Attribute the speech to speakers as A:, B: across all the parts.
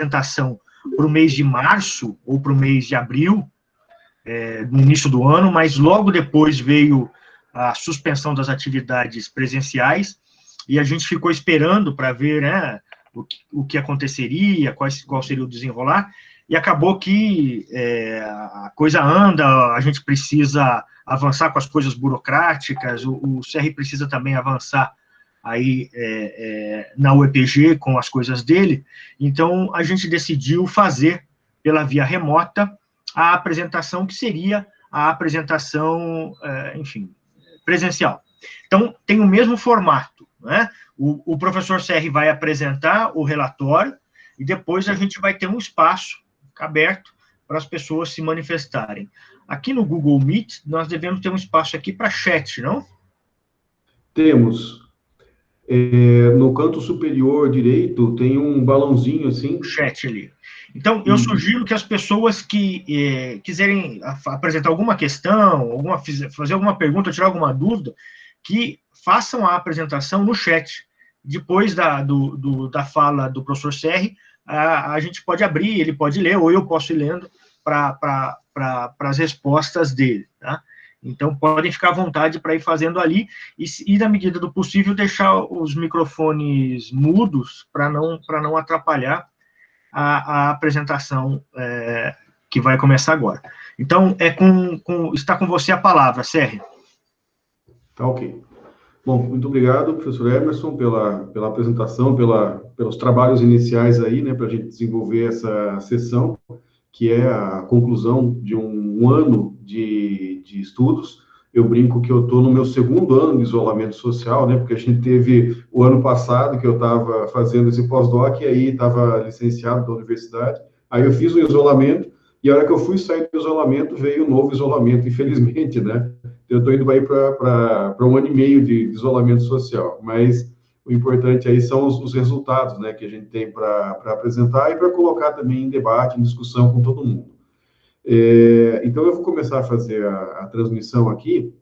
A: apresentação para o mês de março ou para o mês de abril, no início do ano, mas logo depois veio a suspensão das atividades presenciais e a gente ficou esperando para ver, né, o que aconteceria, qual seria o desenrolar, e acabou que a coisa anda, a gente precisa avançar com as coisas burocráticas, o CR precisa também avançar aí na UEPG com as coisas dele, então a gente decidiu fazer pela via remota a apresentação que seria a apresentação, enfim, presencial. Então, tem o mesmo formato, né? O professor CR vai apresentar o relatório e depois a gente vai ter um espaço aberto para as pessoas se manifestarem. Aqui no Google Meet, nós devemos ter um espaço aqui para chat, não?
B: Temos. No canto superior direito tem um balãozinho assim.
A: Chat ali. Então, eu sugiro que as pessoas que quiserem apresentar alguma questão, fazer alguma pergunta, tirar alguma dúvida, que façam a apresentação no chat. Depois da fala do professor Serri, a gente pode abrir, ele pode ler, ou eu posso ir lendo para as respostas dele, tá? Então, podem ficar à vontade para ir fazendo ali e, na medida do possível, deixar os microfones mudos para não atrapalhar a apresentação que vai começar agora. Então, está com você a palavra, Sérgio.
B: Tá ok. Bom, muito obrigado, professor Emerson, pela apresentação, pelos trabalhos iniciais aí, né, para a gente desenvolver essa sessão, que é a conclusão de um ano de estudos. Eu brinco que eu estou no meu segundo ano de isolamento social, né, porque a gente teve o ano passado que eu estava fazendo esse pós-doc, e aí estava licenciado da universidade, aí eu fiz o isolamento, e a hora que eu fui sair do isolamento, veio um novo isolamento, infelizmente, né, eu estou indo aí para um ano e meio de isolamento social, mas o importante aí são os resultados, né, que a gente tem para apresentar e para colocar também em debate, em discussão com todo mundo. Então, eu vou começar a fazer a transmissão aqui.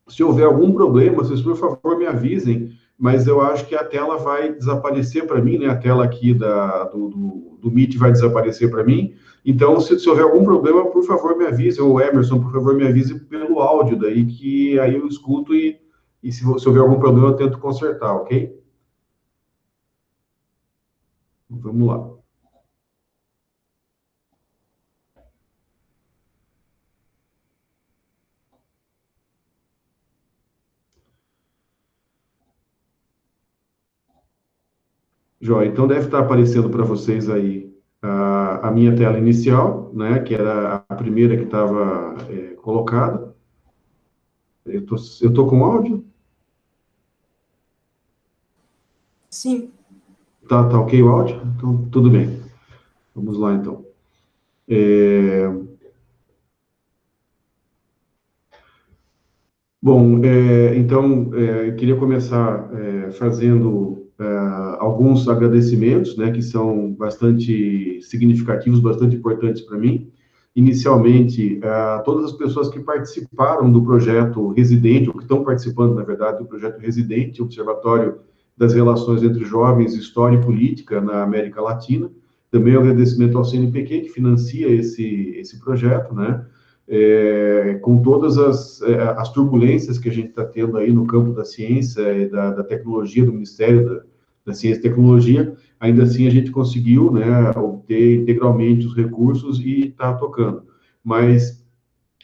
B: Se houver algum problema, vocês, por favor, me avisem, mas eu acho que a tela vai desaparecer para mim, né? A tela aqui do Meet vai desaparecer para mim. Então, se houver algum problema, por favor, me avise, ou Emerson, por favor, me avise pelo áudio daí, que aí eu escuto e se houver algum problema, eu tento consertar, ok? Vamos lá. Joia, então deve estar aparecendo para vocês aí a minha tela inicial, né, que era a primeira que estava colocada. Eu tô com áudio?
C: Sim.
B: Tá ok o áudio? Então, tudo bem. Vamos lá, então. Bom, então, eu queria começar fazendo alguns agradecimentos, né, que são bastante significativos, bastante importantes para mim. Inicialmente, todas as pessoas que participaram do projeto Residente, ou que estão participando, na verdade, do projeto Residente, Observatório das Relações entre Jovens, História e Política na América Latina. Também um agradecimento ao CNPq, que financia esse projeto, né? Com todas as turbulências que a gente está tendo aí no campo da ciência e da tecnologia, do Ministério da Ciência e Tecnologia, ainda assim a gente conseguiu, né, obter integralmente os recursos e está tocando. Mas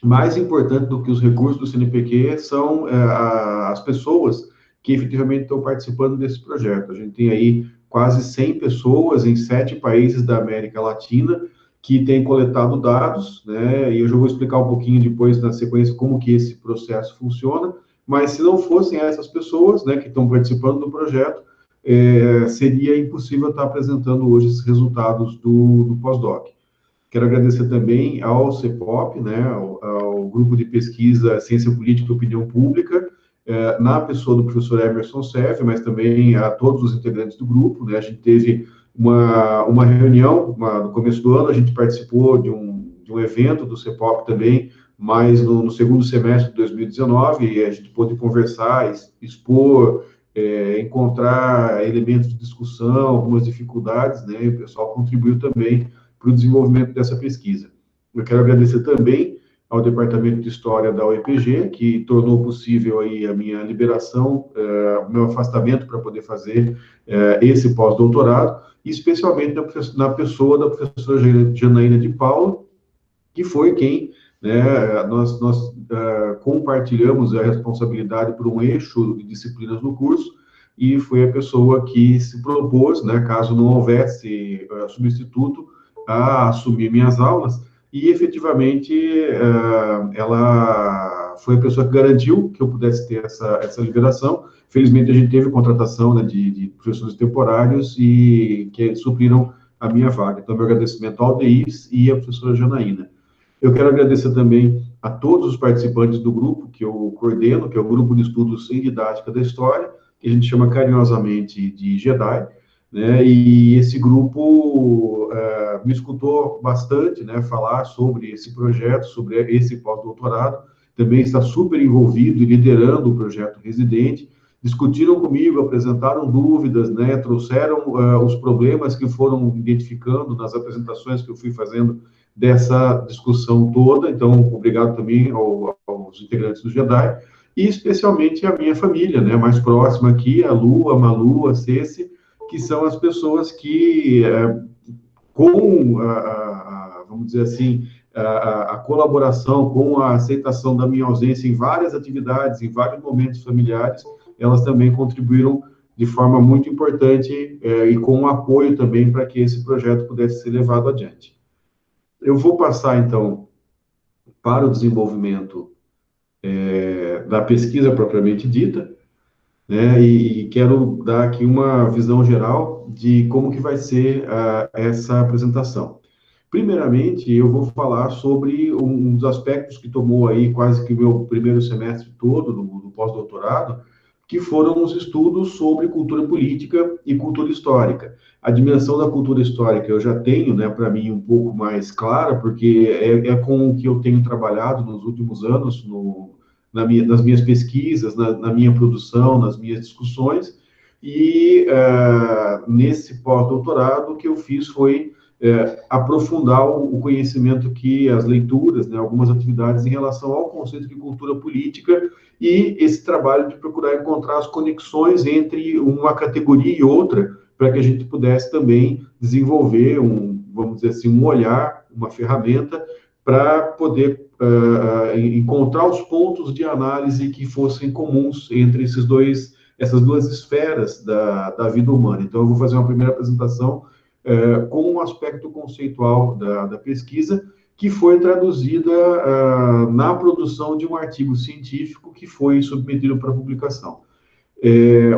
B: mais importante do que os recursos do CNPq são as pessoas que efetivamente estão participando desse projeto. A gente tem aí quase 100 pessoas em 7 países da América Latina que têm coletado dados, né, e eu já vou explicar um pouquinho depois, na sequência, como que esse processo funciona, mas se não fossem essas pessoas, né, que estão participando do projeto, seria impossível estar apresentando hoje esses resultados do pós-doc. Quero agradecer também ao CEPOP, né, ao Grupo de Pesquisa Ciência Política e Opinião Pública, na pessoa do professor Emerson Serve, mas também a todos os integrantes do grupo, né. A gente teve uma reunião no começo do ano, a gente participou de um evento do CEPOP também, mas no segundo semestre de 2019, e a gente pôde conversar, expor encontrar elementos de discussão, algumas dificuldades, né, e o pessoal contribuiu também para o desenvolvimento dessa pesquisa. Eu quero agradecer também ao Departamento de História da UEPG, que tornou possível aí a minha liberação, o meu afastamento para poder fazer esse pós-doutorado, e especialmente na pessoa da professora Janaína de Paula, que foi quem, né, nós compartilhamos a responsabilidade por um eixo de disciplinas no curso, e foi a pessoa que se propôs, né, caso não houvesse substituto, a assumir minhas aulas, e efetivamente ela foi a pessoa que garantiu que eu pudesse ter essa liberação. Felizmente a gente teve contratação, né, de professores temporários e que supriram a minha vaga. Então, meu agradecimento ao DEIS e à professora Janaína. Eu quero agradecer também a todos os participantes do grupo que eu coordeno, que é o Grupo de Estudos em Didática da História, que a gente chama carinhosamente de JEDI, né? E esse grupo me escutou bastante, né, falar sobre esse projeto, sobre esse pós-doutorado, também está super envolvido e liderando o projeto Residente, discutiram comigo, apresentaram dúvidas, né, trouxeram os problemas que foram identificando nas apresentações que eu fui fazendo dessa discussão toda. Então, obrigado também aos integrantes do JEDI, e especialmente a minha família, né, mais próxima aqui, a Lu, a Malu, a Ceci, que são as pessoas que, com, vamos dizer assim, a colaboração, com a aceitação da minha ausência em várias atividades, em vários momentos familiares, elas também contribuíram de forma muito importante e com um apoio também para que esse projeto pudesse ser levado adiante. Eu vou passar, então, para o desenvolvimento da pesquisa propriamente dita, né, e quero dar aqui uma visão geral de como que vai ser essa apresentação. Primeiramente, eu vou falar sobre um dos aspectos que tomou aí quase que o meu primeiro semestre todo no pós-doutorado, que foram os estudos sobre cultura política e cultura histórica. A dimensão da cultura histórica eu já tenho, né, para mim, um pouco mais clara, porque é com o que eu tenho trabalhado nos últimos anos, nas minhas pesquisas, na minha produção, nas minhas discussões, e nesse pós-doutorado o que eu fiz foi aprofundar o conhecimento que as leituras, né, algumas atividades em relação ao conceito de cultura política e esse trabalho de procurar encontrar as conexões entre uma categoria e outra, para que a gente pudesse também desenvolver vamos dizer assim, um olhar, uma ferramenta para poder encontrar os pontos de análise que fossem comuns entre essas duas esferas da vida humana. Então, eu vou fazer uma primeira apresentação com um aspecto conceitual da pesquisa, que foi traduzida na produção de um artigo científico que foi submetido para publicação.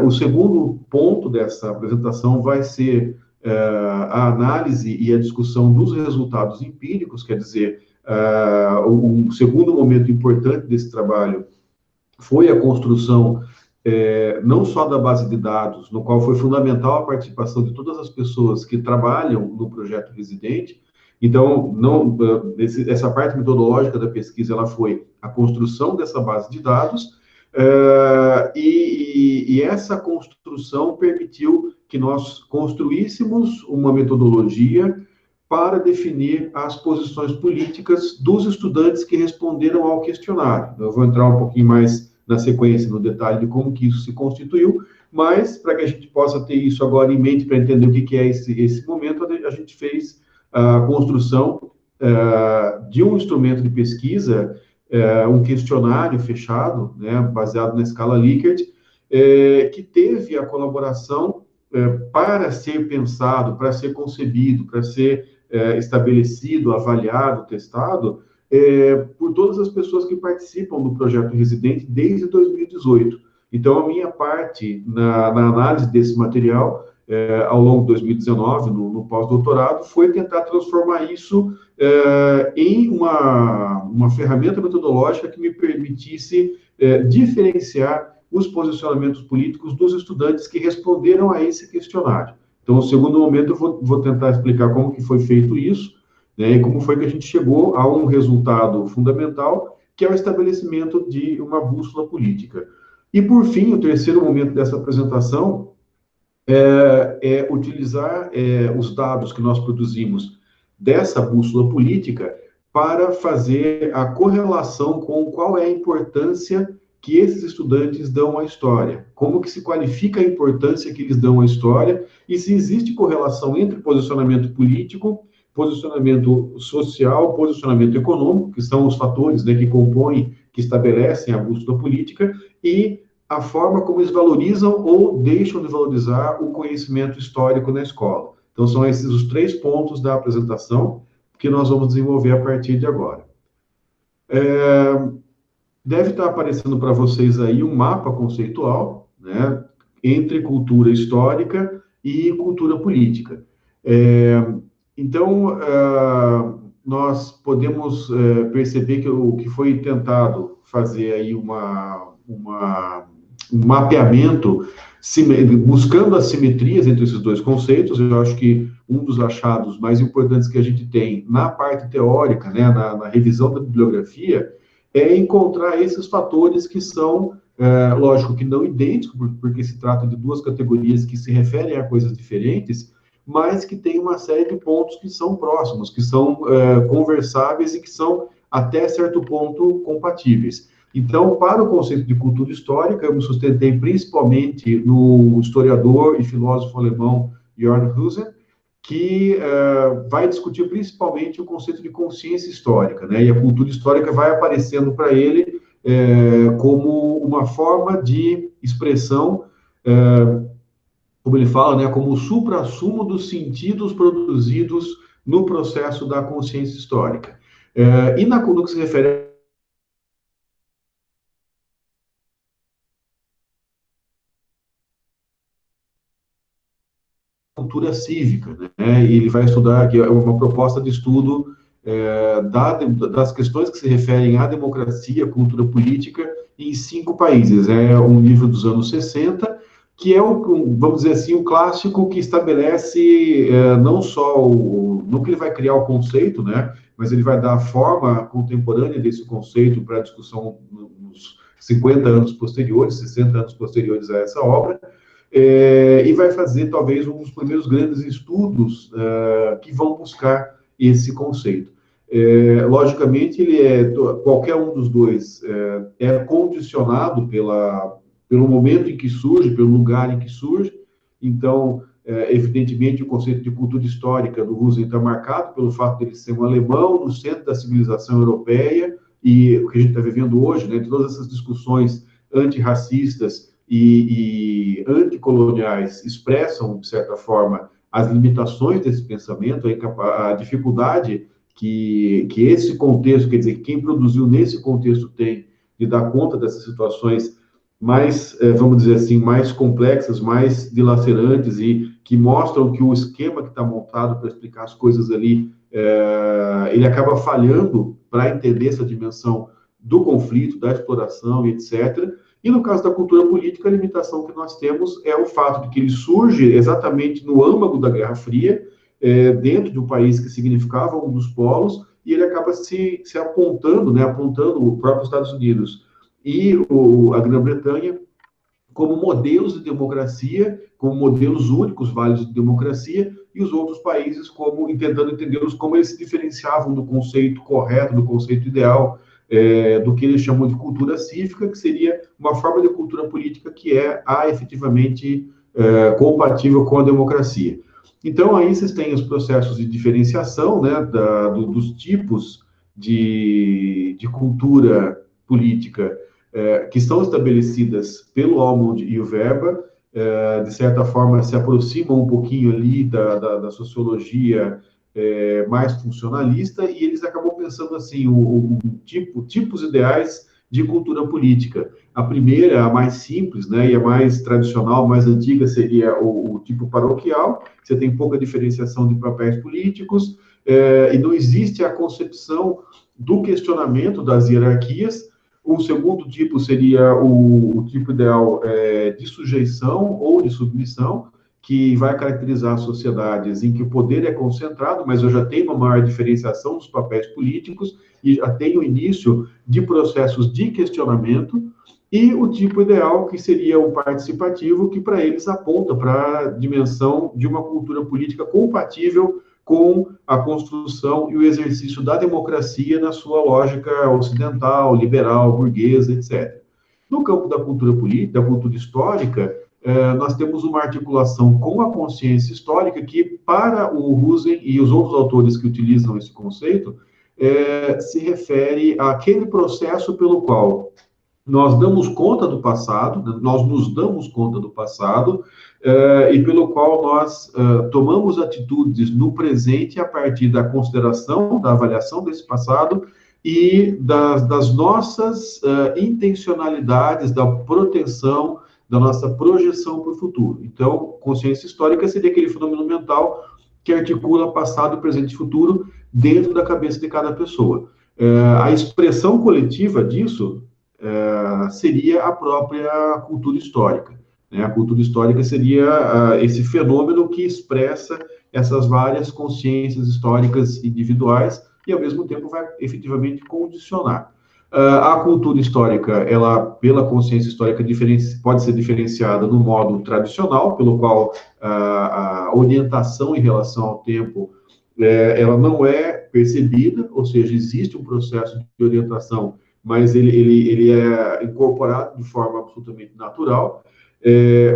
B: O segundo ponto dessa apresentação vai ser a análise e a discussão dos resultados empíricos, quer dizer, um segundo momento importante desse trabalho foi a construção não só da base de dados, no qual foi fundamental a participação de todas as pessoas que trabalham no projeto Residente. Então, essa parte metodológica da pesquisa, ela foi a construção dessa base de dados, e essa construção permitiu que nós construíssemos uma metodologia para definir as posições políticas dos estudantes que responderam ao questionário. Eu vou entrar um pouquinho mais na sequência, no detalhe de como que isso se constituiu, mas para que a gente possa ter isso agora em mente, para entender o que é esse momento, a gente fez a construção de um instrumento de pesquisa, um questionário fechado, né, baseado na escala Likert, que teve a colaboração para ser pensado, para ser concebido, para ser estabelecido, avaliado, testado, por todas as pessoas que participam do projeto Residente desde 2018. Então, a minha parte na análise desse material, ao longo de 2019, no pós-doutorado, foi tentar transformar isso em uma ferramenta metodológica que me permitisse diferenciar os posicionamentos políticos dos estudantes que responderam a esse questionário. Então, no segundo momento, eu vou tentar explicar como que foi feito isso, né, e como foi que a gente chegou a um resultado fundamental, que é o estabelecimento de uma bússola política. E, por fim, o terceiro momento dessa apresentação é utilizar os dados que nós produzimos dessa bússola política para fazer a correlação com qual é a importância que esses estudantes dão à história, como que se qualifica a importância que eles dão à história e se existe correlação entre posicionamento político, posicionamento social, posicionamento econômico, que são os fatores, né, que compõem, que estabelecem a bússola política, e a forma como eles valorizam ou deixam de valorizar o conhecimento histórico na escola. Então, são esses os 3 pontos da apresentação que nós vamos desenvolver a partir de agora. Deve estar aparecendo para vocês aí um mapa conceitual, né, entre cultura histórica e cultura política. Então, nós podemos perceber que o que foi tentado fazer aí um mapeamento buscando as simetrias entre esses dois conceitos. Eu acho que um dos achados mais importantes que a gente tem na parte teórica, né, na revisão da bibliografia, é encontrar esses fatores que são, lógico que não idênticos, porque se trata de 2 categorias que se referem a coisas diferentes, mas que tem uma série de pontos que são próximos, que são conversáveis e que são, até certo ponto, compatíveis. Então, para o conceito de cultura histórica, eu me sustentei principalmente no historiador e filósofo alemão Jörn Husen, que vai discutir principalmente o conceito de consciência histórica, né? E a cultura histórica vai aparecendo para ele como uma forma de expressão, como ele fala, né, como o suprassumo dos sentidos produzidos no processo da consciência histórica. E no que se refere cultura cívica, né? E ele vai estudar, que é uma proposta de estudo das questões que se referem à democracia, cultura política, em 5 países. É um livro dos anos 60, que é, vamos dizer assim, o clássico que estabelece não só no que ele vai criar o conceito, né? Mas ele vai dar a forma contemporânea desse conceito para a discussão nos 50 anos posteriores, 60 anos posteriores a essa obra, e vai fazer, talvez, um dos primeiros grandes estudos que vão buscar esse conceito. Logicamente, qualquer um dos dois é condicionado pelo momento em que surge, pelo lugar em que surge. Então, evidentemente, o conceito de cultura histórica do Husserl está marcado pelo fato de ele ser um alemão no centro da civilização europeia, e o que a gente está vivendo hoje, né, todas essas discussões antirracistas e anticoloniais expressam, de certa forma, as limitações desse pensamento, a dificuldade que esse contexto, quer dizer, quem produziu nesse contexto tem de dar conta dessas situações mais, vamos dizer assim, mais complexas, mais dilacerantes, e que mostram que o esquema que está montado para explicar as coisas ali, ele acaba falhando para entender essa dimensão do conflito, da exploração e etc. E no caso da cultura política, a limitação que nós temos é o fato de que ele surge exatamente no âmago da Guerra Fria, dentro de um país que significava um dos polos, e ele acaba se apontando, né, apontando o próprio Estados Unidos e a Grã-Bretanha como modelos de democracia, como modelos únicos, válidos de democracia, e os outros países tentando entendê-los como eles se diferenciavam do conceito correto, do conceito ideal, do que eles chamam de cultura cívica, que seria uma forma de cultura política que é efetivamente compatível com a democracia. Então, aí vocês têm os processos de diferenciação, né, dos tipos de cultura política que estão estabelecidas pelo Almond e o Weber, de certa forma se aproximam um pouquinho ali da sociologia mais funcionalista, e eles acabam pensando assim, tipos ideais de cultura política. A primeira, a mais simples, né, e a mais tradicional, mais antiga, seria o tipo paroquial. Você tem pouca diferenciação de papéis políticos, e não existe a concepção do questionamento das hierarquias. O segundo tipo seria o tipo ideal de sujeição ou de submissão, que vai caracterizar sociedades em que o poder é concentrado, mas eu já tenho uma maior diferenciação dos papéis políticos e já tenho o início de processos de questionamento. e o tipo ideal, que seria o participativo, que para eles aponta para a dimensão de uma cultura política compatível com a construção e o exercício da democracia na sua lógica ocidental, liberal, burguesa, etc. No campo da cultura política, da cultura histórica, nós temos uma articulação com a consciência histórica que, para o Husserl e os outros autores que utilizam esse conceito, se refere àquele processo pelo qual nós damos conta do passado, nós nos damos conta do passado, e pelo qual nós tomamos atitudes no presente a partir da consideração, da avaliação desse passado e das nossas intencionalidades, da proteção, da nossa projeção para o futuro. Então, consciência histórica seria aquele fenômeno mental que articula passado, presente e futuro dentro da cabeça de cada pessoa. A expressão coletiva disso seria a própria cultura histórica. Né? A cultura histórica seria esse fenômeno que expressa essas várias consciências históricas individuais e, ao mesmo tempo, vai efetivamente condicionar. A cultura histórica, ela, pela consciência histórica, pode ser diferenciada no modo tradicional, pelo qual a orientação em relação ao tempo ela não é percebida, ou seja, existe um processo de orientação, mas ele é incorporado de forma absolutamente natural.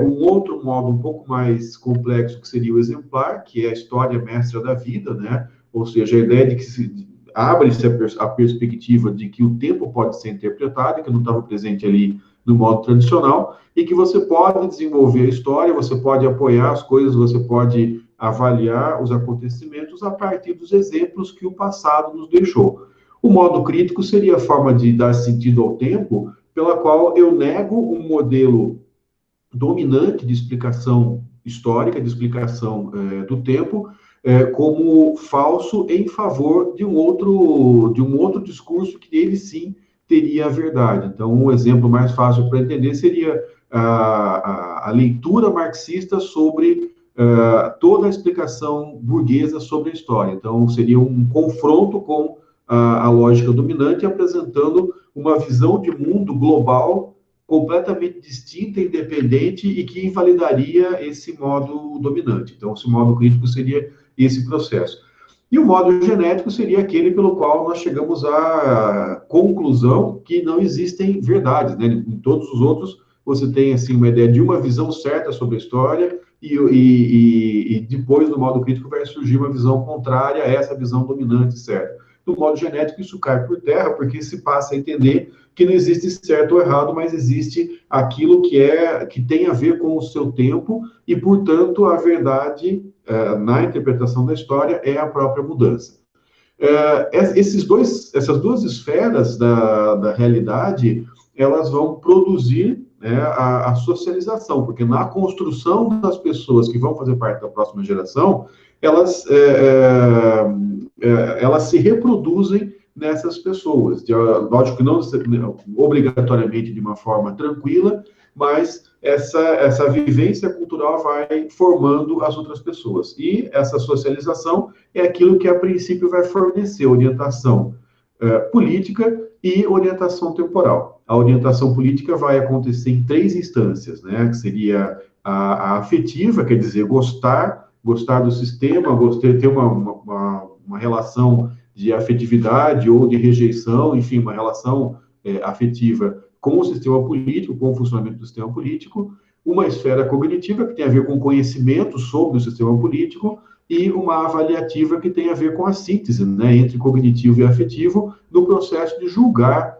B: Um outro modo um pouco mais complexo, que seria o exemplar, que é a história mestra da vida, né? Ou seja, a ideia de que abre-se a perspectiva de que o tempo pode ser interpretado, que não estava presente ali no modo tradicional, e que você pode desenvolver a história, você pode apoiar as coisas, você pode avaliar os acontecimentos a partir dos exemplos que o passado nos deixou. O modo crítico seria a forma de dar sentido ao tempo, pela qual eu nego um modelo dominante de explicação histórica, de explicação do tempo, como falso em favor de um outro discurso que ele sim teria a verdade. Então, um exemplo mais fácil para entender seria a leitura marxista sobre toda a explicação burguesa sobre a história. Então, seria um confronto com a lógica dominante, apresentando uma visão de mundo global completamente distinta, independente e que invalidaria esse modo dominante. Então, esse modo crítico seria esse processo. E o modo genético seria aquele pelo qual nós chegamos à conclusão que não existem verdades, né? Em todos os outros, você tem assim uma ideia de uma visão certa sobre a história e depois, no modo crítico, vai surgir uma visão contrária a essa visão dominante certa. No modo genético, isso cai por terra, porque se passa a entender que não existe certo ou errado, mas existe aquilo que tem a ver com o seu tempo e, portanto, a verdade na interpretação da história é a própria mudança. Essas duas esferas da realidade, elas vão produzir a socialização, porque na construção das pessoas que vão fazer parte da próxima geração, elas se reproduzem nessas pessoas. Lógico que não obrigatoriamente de uma forma tranquila, mas essa vivência cultural vai formando as outras pessoas. E essa socialização é aquilo que, a princípio, vai fornecer orientação política e orientação temporal. A orientação política vai acontecer em 3 instâncias, né? Que seria a afetiva, quer dizer, gostar do sistema, ter uma relação de afetividade ou de rejeição, enfim, uma relação afetiva com o sistema político, com o funcionamento do sistema político, uma esfera cognitiva, que tem a ver com conhecimento sobre o sistema político, e uma avaliativa, que tem a ver com a síntese, né, entre cognitivo e afetivo, no processo de julgar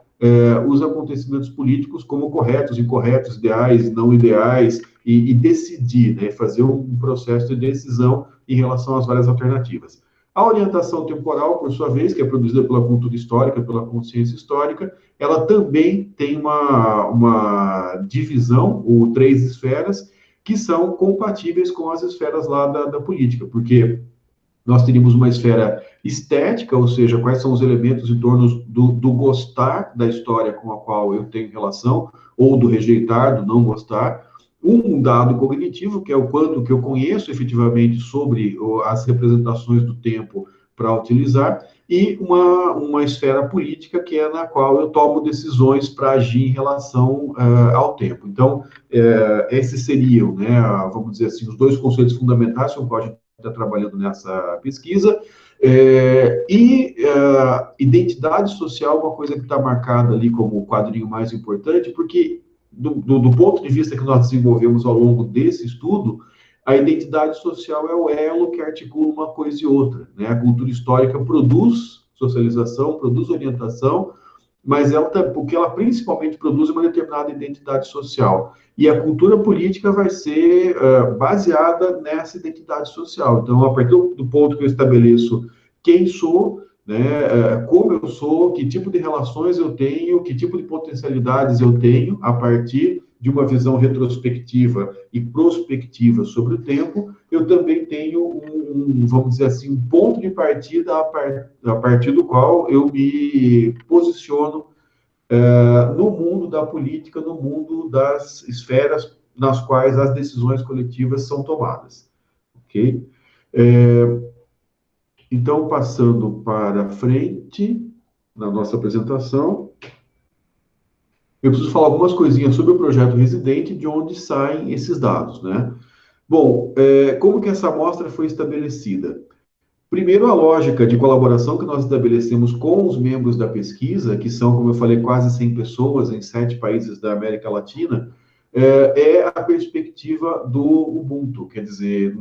B: os acontecimentos políticos como corretos, incorretos, ideais, não ideais, e decidir, né, fazer um processo de decisão em relação às várias alternativas. A orientação temporal, por sua vez, que é produzida pela cultura histórica, pela consciência histórica, ela também tem uma divisão, ou 3 esferas, que são compatíveis com as esferas lá da política, porque nós teríamos uma esfera estética, ou seja, quais são os elementos em torno do gostar da história com a qual eu tenho relação, ou do rejeitar, do não gostar. Um dado cognitivo, que é o quanto que eu conheço efetivamente sobre as representações do tempo para utilizar, e uma esfera política, que é na qual eu tomo decisões para agir em relação ao tempo. Então, esses seriam, né, vamos dizer assim, os dois conceitos fundamentais com os quais a gente está trabalhando nessa pesquisa. Identidade social é uma coisa que está marcada ali como o quadrinho mais importante, porque do ponto de vista que nós desenvolvemos ao longo desse estudo, a identidade social é o elo que articula uma coisa e outra, né? A cultura histórica produz socialização, produz orientação, mas o que ela principalmente produz é uma determinada identidade social. E a cultura política vai ser baseada nessa identidade social. Então, a partir do ponto que eu estabeleço quem sou, né, como eu sou, que tipo de relações eu tenho, que tipo de potencialidades eu tenho, a partir de uma visão retrospectiva e prospectiva sobre o tempo, eu também tenho vamos dizer assim, um ponto de partida a partir do qual eu me posiciono no mundo da política, no mundo das esferas nas quais as decisões coletivas são tomadas. Ok? Então, passando para frente, na nossa apresentação, eu preciso falar algumas coisinhas sobre o projeto Residente, de onde saem esses dados, né? Bom, como que essa amostra foi estabelecida? Primeiro, a lógica de colaboração que nós estabelecemos com os membros da pesquisa, que são, como eu falei, quase 100 pessoas em 7 países da América Latina, é a perspectiva do Ubuntu, quer dizer,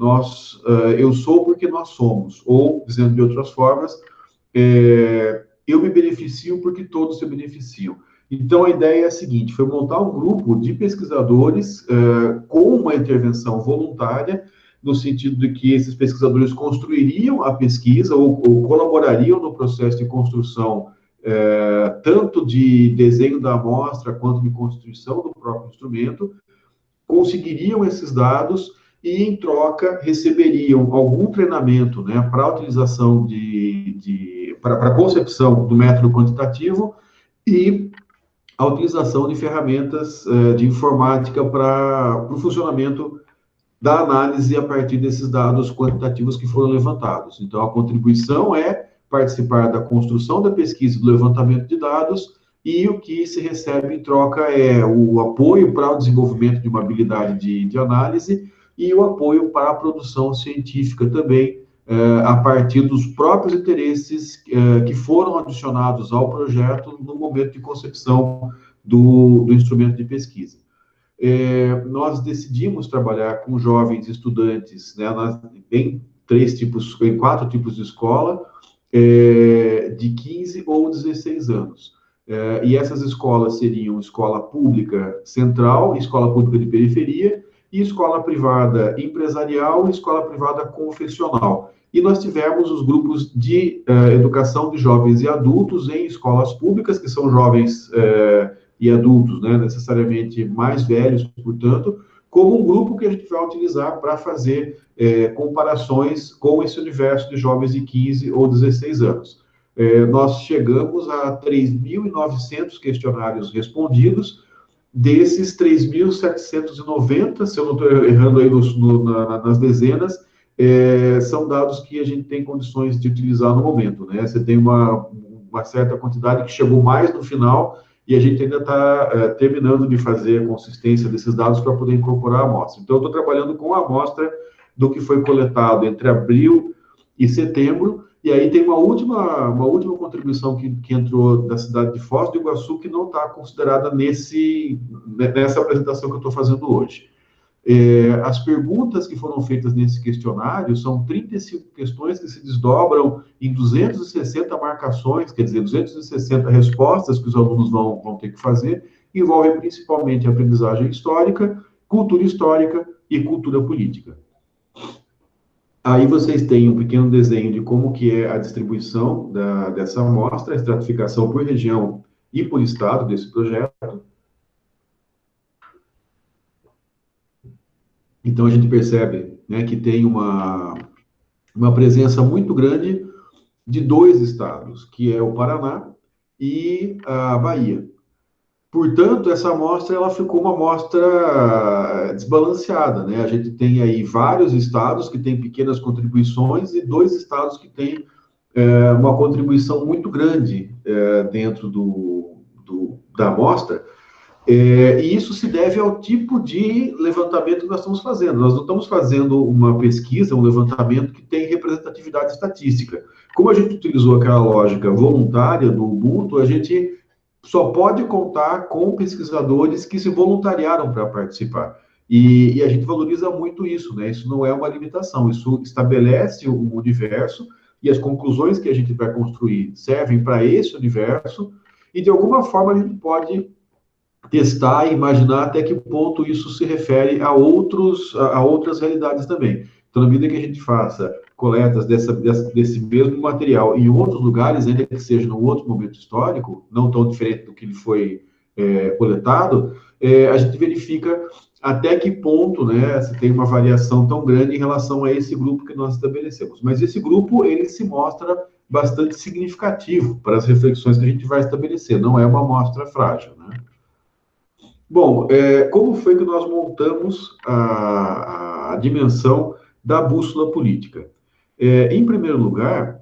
B: eu sou porque nós somos, ou, dizendo de outras formas, eu me beneficio porque todos se beneficiam. Então, a ideia é a seguinte, foi montar um grupo de pesquisadores com uma intervenção voluntária, no sentido de que esses pesquisadores construiriam a pesquisa ou colaborariam no processo de construção, tanto de desenho da amostra quanto de constituição do próprio instrumento, conseguiriam esses dados e, em troca, receberiam algum treinamento, né, para a utilização para a concepção do método quantitativo e a utilização de ferramentas de informática para o funcionamento da análise a partir desses dados quantitativos que foram levantados. Então, a contribuição é participar da construção da pesquisa e do levantamento de dados, e o que se recebe em troca é o apoio para o desenvolvimento de uma habilidade de análise e o apoio para a produção científica também, a partir dos próprios interesses que foram adicionados ao projeto no momento de concepção do instrumento de pesquisa. Nós decidimos trabalhar com jovens estudantes, né, em 4 tipos de escola, de 15 ou 16 anos. E essas escolas seriam escola pública central, escola pública de periferia, e escola privada empresarial e escola privada confessional. E nós tivemos os grupos de educação de jovens e adultos em escolas públicas, que são jovens e adultos, né, necessariamente mais velhos, portanto, como um grupo que a gente vai utilizar para fazer comparações com esse universo de jovens de 15 ou 16 anos. Nós chegamos a 3.900 questionários respondidos. Desses 3.790, se eu não estou errando aí nas dezenas, são dados que a gente tem condições de utilizar no momento, né? Você tem uma certa quantidade que chegou mais no final, e a gente ainda está terminando de fazer a consistência desses dados para poder incorporar a amostra. Então, eu estou trabalhando com a amostra do que foi coletado entre abril e setembro, e aí tem uma última contribuição que entrou da cidade de Foz do Iguaçu, que não está considerada nessa apresentação que eu estou fazendo hoje. As perguntas que foram feitas nesse questionário são 35 questões que se desdobram em 260 marcações, quer dizer, 260 respostas que os alunos vão ter que fazer, envolvem principalmente aprendizagem histórica, cultura histórica e cultura política. Aí vocês têm um pequeno desenho de como que é a distribuição dessa amostra, a estratificação por região e por estado desse projeto. Então, a gente percebe, né, que tem uma presença muito grande de 2 estados, que é o Paraná e a Bahia. Portanto, essa amostra ela ficou uma amostra desbalanceada, né? A gente tem aí vários estados que têm pequenas contribuições e 2 estados que têm uma contribuição muito grande dentro da amostra, e isso se deve ao tipo de levantamento que nós estamos fazendo. Nós não estamos fazendo uma pesquisa, um levantamento que tem representatividade estatística. Como a gente utilizou aquela lógica voluntária do Ubuntu, a gente só pode contar com pesquisadores que se voluntariaram para participar. E a gente valoriza muito isso, né? Isso não é uma limitação, isso estabelece um universo e as conclusões que a gente vai construir servem para esse universo e, de alguma forma, a gente pode testar e imaginar até que ponto isso se refere a outras realidades também. Então, na medida que a gente faça coletas desse mesmo material em outros lugares, ainda que seja num outro momento histórico, não tão diferente do que ele foi coletado, a gente verifica até que ponto, né, se tem uma variação tão grande em relação a esse grupo que nós estabelecemos. Mas esse grupo, ele se mostra bastante significativo para as reflexões que a gente vai estabelecer, não é uma amostra frágil, né? Bom, como foi que nós montamos a dimensão da bússola política? Em primeiro lugar,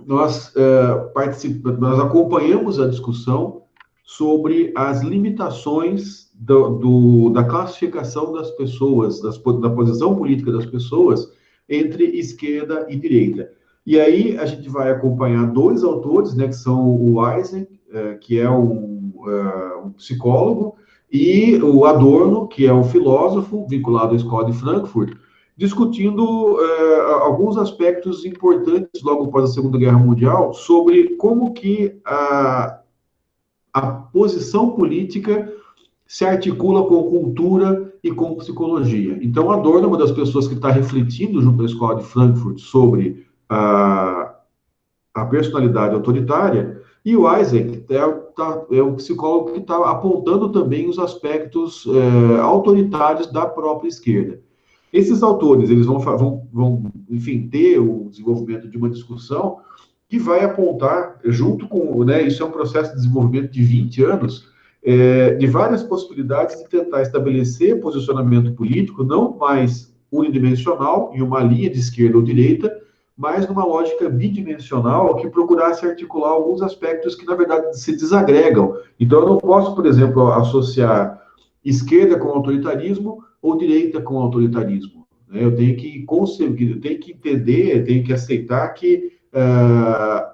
B: nós acompanhamos a discussão sobre as limitações da classificação das pessoas, da posição política das pessoas entre esquerda e direita. E aí a gente vai acompanhar dois autores, né, que são o Eysenck, que é um psicólogo, e o Adorno, que é um filósofo vinculado à Escola de Frankfurt, discutindo alguns aspectos importantes logo após a Segunda Guerra Mundial sobre como que a posição política se articula com cultura e com psicologia. Então, Adorno é uma das pessoas que está refletindo junto à Escola de Frankfurt sobre a personalidade autoritária, e o Eysenck é o psicólogo que está apontando também os aspectos autoritários da própria esquerda. Esses autores, eles vão, enfim, ter o desenvolvimento de uma discussão que vai apontar, junto com, né, isso é um processo de desenvolvimento de 20 anos, de várias possibilidades de tentar estabelecer posicionamento político, não mais unidimensional, em uma linha de esquerda ou direita, mas numa lógica bidimensional que procurasse articular alguns aspectos que, na verdade, se desagregam. Então, eu não posso, por exemplo, associar esquerda com autoritarismo ou direita com autoritarismo, né? Eu tenho que conseguir, eu tenho que entender, eu tenho que aceitar que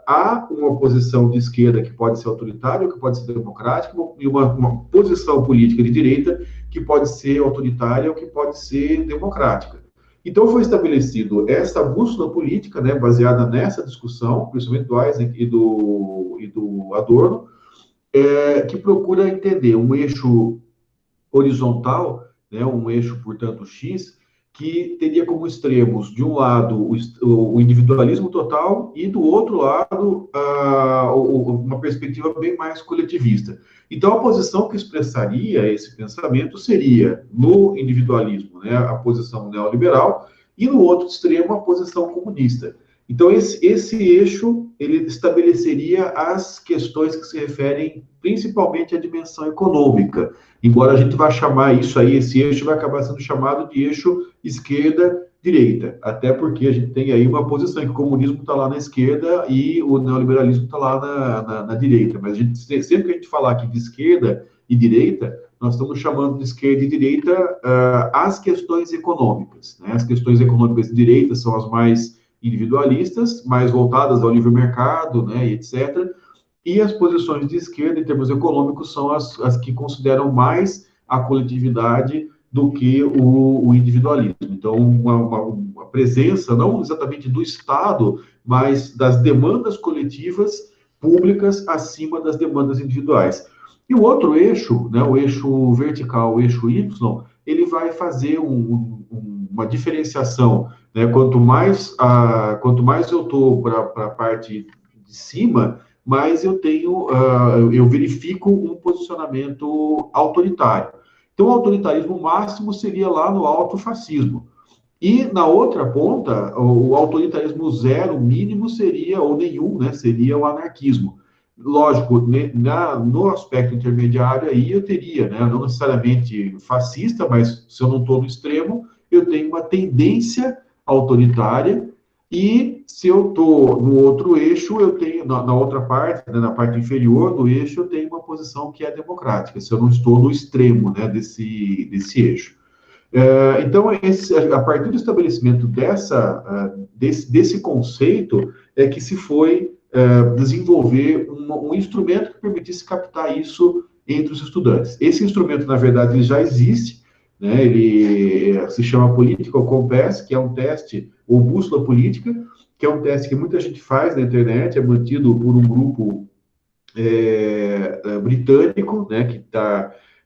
B: há uma posição de esquerda que pode ser autoritária, que pode ser democrática, e uma posição política de direita que pode ser autoritária ou que pode ser democrática. Então, foi estabelecido essa bússola política, né, baseada nessa discussão, principalmente do Eysenck e do Adorno, que procura entender um eixo horizontal, né, um eixo, portanto, X, que teria como extremos, de um lado, o individualismo total e, do outro lado, uma perspectiva bem mais coletivista. Então, a posição que expressaria esse pensamento seria, no individualismo, né, a posição neoliberal, e, no outro extremo, a posição comunista. Então, esse eixo, ele estabeleceria as questões que se referem principalmente à dimensão econômica, embora a gente vá chamar isso aí, esse eixo vai acabar sendo chamado de eixo esquerda-direita, até porque a gente tem aí uma posição que o comunismo está lá na esquerda e o neoliberalismo está lá na direita, mas sempre que a gente falar aqui de esquerda e direita, nós estamos chamando de esquerda e direita as questões econômicas, né? As questões econômicas de direita são as mais individualistas, mais voltadas ao livre mercado, né, e etc., e as posições de esquerda, em termos econômicos, são as que consideram mais a coletividade do que o individualismo. Então, uma presença, não exatamente do Estado, mas das demandas coletivas públicas acima das demandas individuais. E o outro eixo, né, o eixo vertical, o eixo Y, ele vai fazer uma diferenciação, né? Quanto mais eu estou para a parte de cima, mais eu verifico um posicionamento autoritário. Então, o autoritarismo máximo seria lá no alto fascismo. E, na outra ponta, o autoritarismo zero mínimo seria, ou nenhum, né, seria o anarquismo. Lógico, no aspecto intermediário aí eu teria, né, não necessariamente fascista, mas se eu não estou no extremo, eu tenho uma tendência autoritária, E se eu estou no outro eixo, eu tenho, na outra parte, né, na parte inferior do eixo, eu tenho uma posição que é democrática, se eu não estou no extremo, né, desse eixo. Então, a partir do estabelecimento desse conceito, é que se foi desenvolver um instrumento que permitisse captar isso entre os estudantes. Esse instrumento, na verdade, ele já existe, né? Ele se chama Political Compass, que é um teste, ou bússola política, que é um teste que muita gente faz na internet, é mantido por um grupo britânico, né, que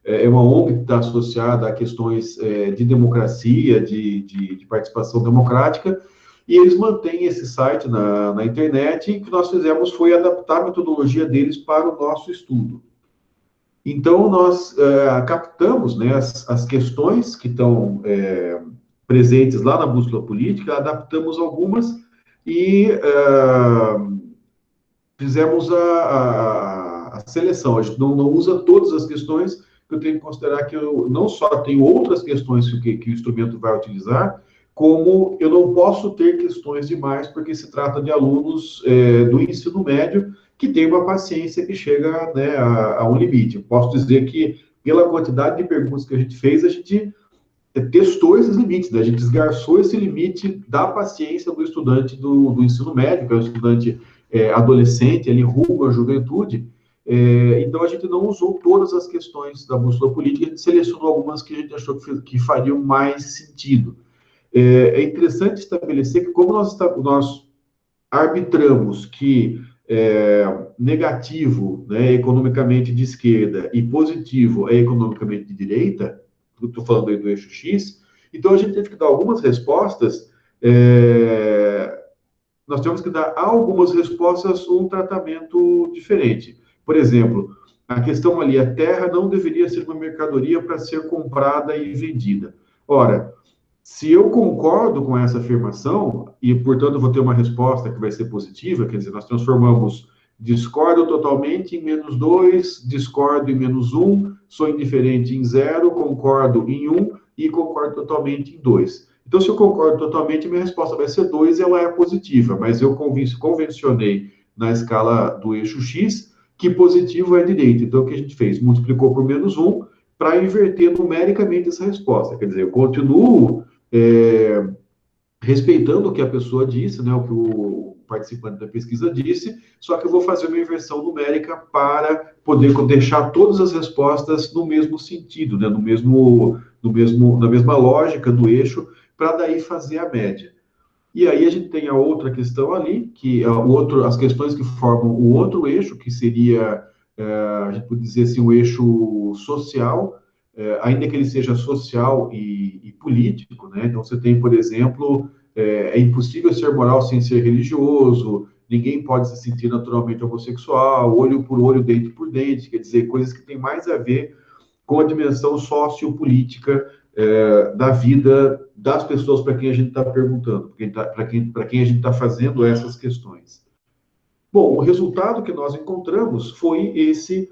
B: é uma ONG que está associada a questões de democracia, de participação democrática, e eles mantêm esse site na internet, e o que nós fizemos foi adaptar a metodologia deles para o nosso estudo. Então, nós captamos, né, as questões que estão presentes lá na bússola política, adaptamos algumas e fizemos a seleção. A gente não usa todas as questões, que eu tenho que considerar que eu não só tenho outras questões que o instrumento vai utilizar, como eu não posso ter questões demais, porque se trata de alunos do ensino médio que tem uma paciência que chega, né, a um limite. Eu posso dizer que, pela quantidade de perguntas que a gente fez, a gente testou esses limites, né? A gente esgarçou esse limite da paciência do estudante do ensino médio, que é o estudante adolescente, ali rumo à juventude. Então, a gente não usou todas as questões da bússola política, a gente selecionou algumas que a gente achou que fariam mais sentido. É interessante estabelecer que, como nós arbitramos que negativo, né, é economicamente de esquerda e positivo é economicamente de direita, estou falando aí do eixo X, então a gente teve que dar algumas respostas, nós temos que dar a algumas respostas um tratamento diferente. Por exemplo, a questão ali, a terra não deveria ser uma mercadoria para ser comprada e vendida. Ora, se eu concordo com essa afirmação, e, portanto, vou ter uma resposta que vai ser positiva, quer dizer, nós transformamos discordo totalmente em -2, discordo em -1, sou indiferente em 0, concordo em 1 e concordo totalmente em 2. Então, se eu concordo totalmente, minha resposta vai ser 2 e ela é positiva, mas eu convencionei na escala do eixo X que positivo é direito. Então, o que a gente fez? Multiplicou por -1 para inverter numericamente essa resposta. Quer dizer, eu continuo respeitando o que a pessoa disse, né, o que o participante da pesquisa disse, só que eu vou fazer uma inversão numérica para poder deixar todas as respostas no mesmo sentido, né, na mesma lógica do eixo, para daí fazer a média. E aí a gente tem a outra questão ali, que as questões que formam o outro eixo, que seria, a gente pode dizer assim, o eixo social, ainda que ele seja social e político, né? Então, você tem, por exemplo, é impossível ser moral sem ser religioso, ninguém pode se sentir naturalmente homossexual, olho por olho, dente por dente, quer dizer, coisas que têm mais a ver com a dimensão sociopolítica da vida das pessoas para quem a gente está perguntando, para quem a gente está fazendo essas questões. Bom, o resultado que nós encontramos foi esse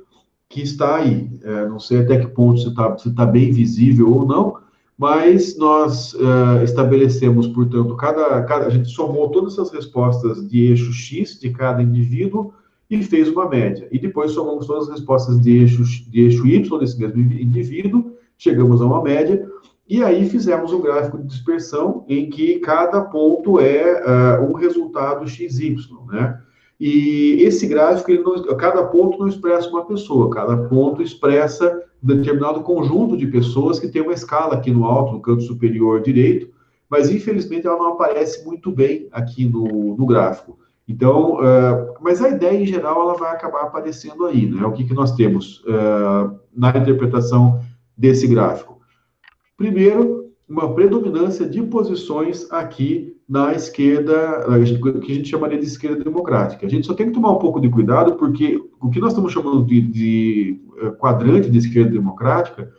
B: que está aí. Não sei até que ponto se tá bem visível ou não, mas nós estabelecemos, portanto, a gente somou todas essas respostas de eixo X de cada indivíduo e fez uma média. E depois somamos todas as respostas de eixo Y desse mesmo indivíduo, chegamos a uma média, e aí fizemos um gráfico de dispersão em que cada ponto é um resultado XY, né? E esse gráfico, cada ponto não expressa uma pessoa, cada ponto expressa um determinado conjunto de pessoas que tem uma escala aqui no alto, no canto superior direito, mas infelizmente ela não aparece muito bem aqui no gráfico. Então, mas a ideia em geral ela vai acabar aparecendo aí, né? O que nós temos na interpretação desse gráfico? Primeiro, uma predominância de posições aqui na esquerda, que a gente chamaria de esquerda democrática. A gente só tem que tomar um pouco de cuidado, porque o que nós estamos chamando de quadrante de esquerda democrática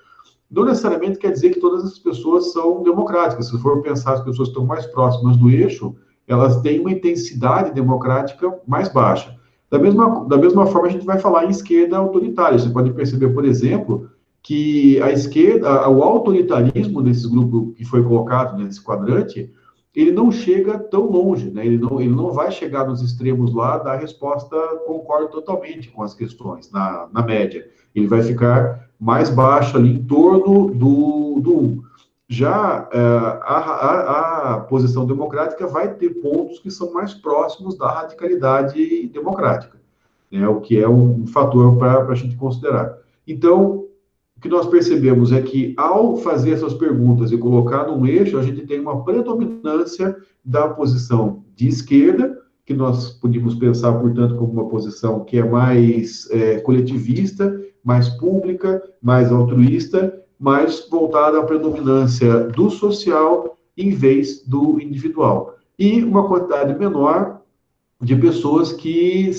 B: não necessariamente quer dizer que todas as pessoas são democráticas. Se for pensar, as pessoas que estão mais próximas do eixo, elas têm uma intensidade democrática mais baixa. Da mesma forma, a gente vai falar em esquerda autoritária. Você pode perceber, por exemplo, que a esquerda, o autoritarismo desse grupo que foi colocado nesse quadrante, ele não chega tão longe, né? Ele não vai chegar nos extremos lá da resposta concordo totalmente com as questões, na média. Ele vai ficar mais baixo ali, em torno do 1. Já a posição democrática vai ter pontos que são mais próximos da radicalidade democrática, né? O que é um fator para a gente considerar. Então, o que nós percebemos é que, ao fazer essas perguntas e colocar num eixo, a gente tem uma predominância da posição de esquerda, que nós podíamos pensar, portanto, como uma posição que é mais coletivista, mais pública, mais altruísta, mais voltada à predominância do social em vez do individual. E uma quantidade menor de pessoas que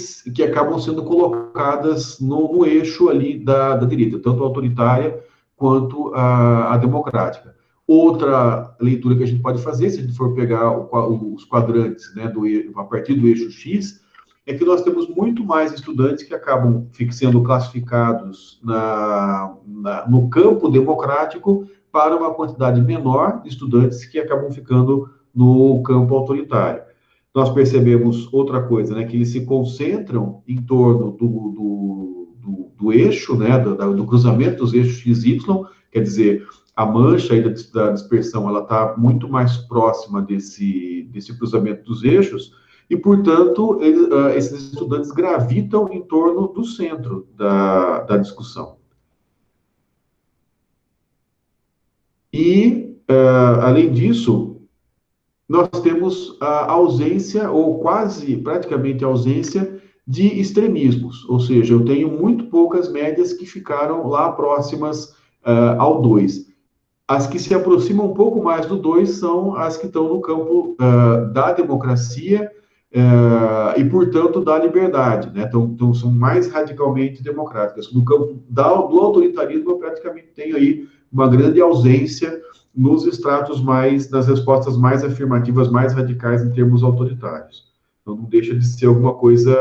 B: acabam sendo colocadas no eixo ali da direita, tanto autoritária quanto a democrática. Outra leitura que a gente pode fazer, se a gente for pegar os quadrantes, né, a partir do eixo X, é que nós temos muito mais estudantes que acabam sendo classificados no campo democrático para uma quantidade menor de estudantes que acabam ficando no campo autoritário. Nós percebemos outra coisa, né, que eles se concentram em torno do eixo, né, do cruzamento dos eixos XY, quer dizer, a mancha aí da dispersão, ela está muito mais próxima desse cruzamento dos eixos, e, portanto, esses estudantes gravitam em torno do centro da discussão. E, além disso, nós temos a ausência, ou quase praticamente ausência, de extremismos, ou seja, eu tenho muito poucas médias que ficaram lá próximas ao 2. As que se aproximam um pouco mais do 2 são as que estão no campo da democracia e, portanto, da liberdade, né? Então, são mais radicalmente democráticas. No campo do autoritarismo, eu praticamente tenho aí uma grande ausência nos estratos nas respostas mais afirmativas, mais radicais em termos autoritários. Então, não deixa de ser alguma coisa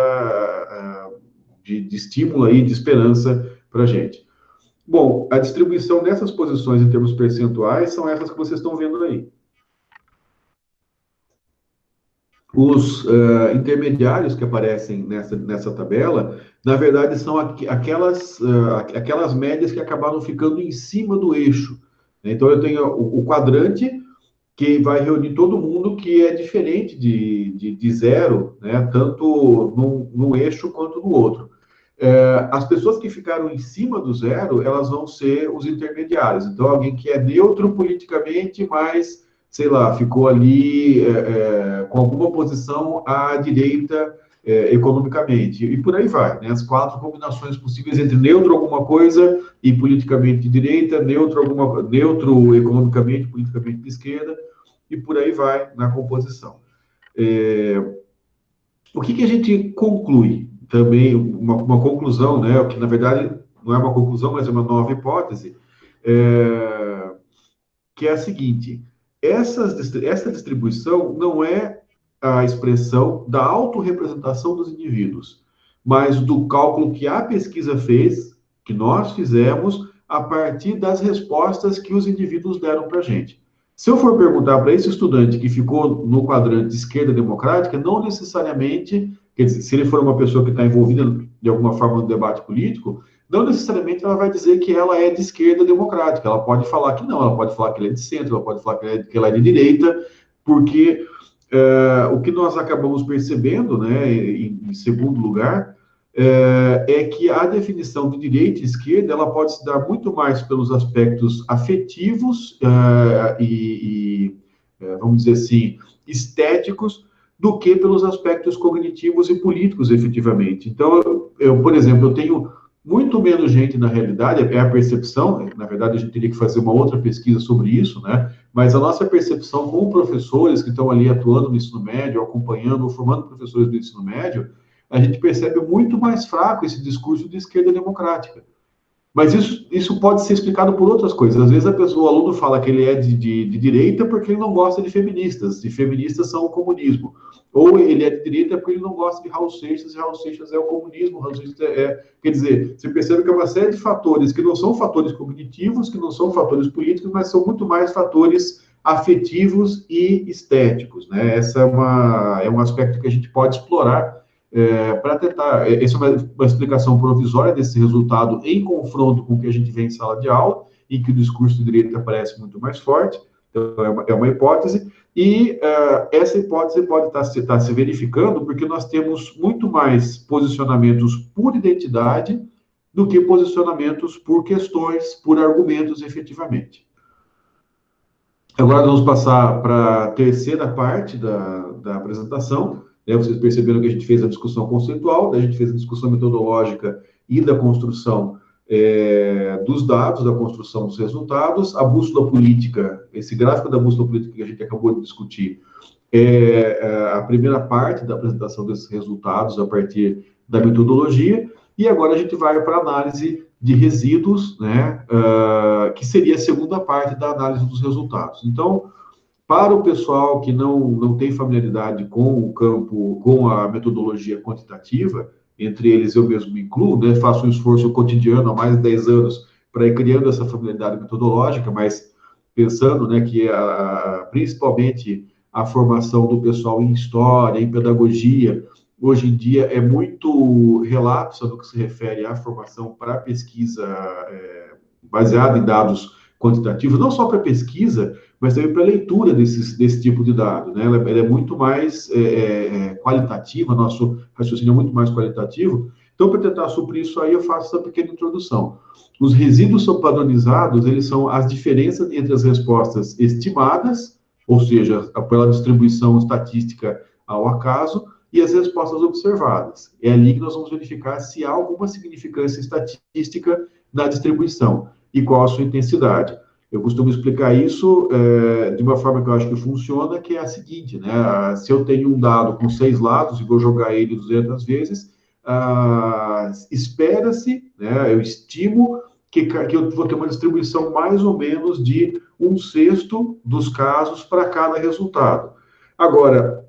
B: de estímulo aí, de esperança para a gente. Bom, a distribuição dessas posições em termos percentuais são essas que vocês estão vendo aí. Os intermediários que aparecem nessa tabela, na verdade, são aquelas médias que acabaram ficando em cima do eixo. Então, eu tenho o quadrante, que vai reunir todo mundo que é diferente de zero, né, tanto num eixo quanto no outro. As pessoas que ficaram em cima do zero, elas vão ser os intermediários. Então, alguém que é neutro politicamente, mas, sei lá, ficou ali com alguma posição à direita economicamente. E por aí vai, né? As 4 combinações possíveis entre neutro alguma coisa e politicamente de direita, neutro economicamente, politicamente de esquerda, e por aí vai na composição. O que a gente conclui? Também uma conclusão, né, que na verdade não é uma conclusão, mas é uma nova hipótese, que é a seguinte: essa distribuição não é a expressão da autorrepresentação dos indivíduos, mas do cálculo que a pesquisa fez, que nós fizemos, a partir das respostas que os indivíduos deram para a gente. Se eu for perguntar para esse estudante que ficou no quadrante de esquerda democrática, não necessariamente, quer dizer, se ele for uma pessoa que está envolvida de alguma forma no debate político, não necessariamente ela vai dizer que ela é de esquerda democrática. Ela pode falar que não, ela pode falar que ela é de centro, ela pode falar que ela é de direita, porque o que nós acabamos percebendo, né, em segundo lugar, é que a definição de direita e esquerda ela pode se dar muito mais pelos aspectos afetivos vamos dizer assim, estéticos, do que pelos aspectos cognitivos e políticos, efetivamente. Então, por exemplo, eu tenho muito menos gente, na realidade, é a percepção, na verdade, a gente teria que fazer uma outra pesquisa sobre isso, né? Mas a nossa percepção com professores que estão ali atuando no ensino médio, acompanhando ou formando professores do ensino médio, a gente percebe muito mais fraco esse discurso de esquerda democrática. Mas isso pode ser explicado por outras coisas. Às vezes o aluno fala que ele é de direita porque ele não gosta de feministas, e feministas são o comunismo. Ou ele é de direita porque ele não gosta de Raul Seixas, e Raul Seixas é o comunismo. Raul Seixas quer dizer, você percebe que é uma série de fatores que não são fatores cognitivos, que não são fatores políticos, mas são muito mais fatores afetivos e estéticos, né? Essa é um aspecto que a gente pode explorar para tentar. Essa é uma explicação provisória desse resultado em confronto com o que a gente vê em sala de aula, em que o discurso de direita aparece muito mais forte. Então, é uma hipótese, e essa hipótese pode estar se verificando porque nós temos muito mais posicionamentos por identidade do que posicionamentos por questões, por argumentos, efetivamente. Agora vamos passar para a terceira parte da apresentação. Né? Vocês perceberam que a gente fez a discussão conceitual, a gente fez a discussão metodológica e da construção dos dados, da construção dos resultados. A bússola política, esse gráfico da bússola política que a gente acabou de discutir, a primeira parte da apresentação desses resultados a partir da metodologia. E agora a gente vai para a análise de resíduos, né, que seria a segunda parte da análise dos resultados. Então, para o pessoal que não tem familiaridade com o campo, com a metodologia quantitativa, entre eles eu mesmo me incluo, né, faço um esforço cotidiano há mais de 10 anos para ir criando essa familiaridade metodológica, mas pensando, né, que principalmente a formação do pessoal em história, em pedagogia, hoje em dia é muito relapsa no que se refere à formação para pesquisa baseada em dados quantitativos, não só para pesquisa, mas também para leitura desse tipo de dado, né? Ela é muito mais qualitativa, nosso raciocínio é muito mais qualitativo. Então, para tentar suprir isso aí, eu faço essa pequena introdução. Os resíduos são padronizados, eles são as diferenças entre as respostas estimadas, ou seja, pela distribuição estatística ao acaso, e as respostas observadas. É ali que nós vamos verificar se há alguma significância estatística na distribuição e qual a sua intensidade. Eu costumo explicar isso de uma forma que eu acho que funciona, que é a seguinte, né? Se eu tenho um dado com 6 lados e vou jogar ele 200 vezes, espera-se, né, eu estimo que eu vou ter uma distribuição mais ou menos de 1/6 dos casos para cada resultado. Agora,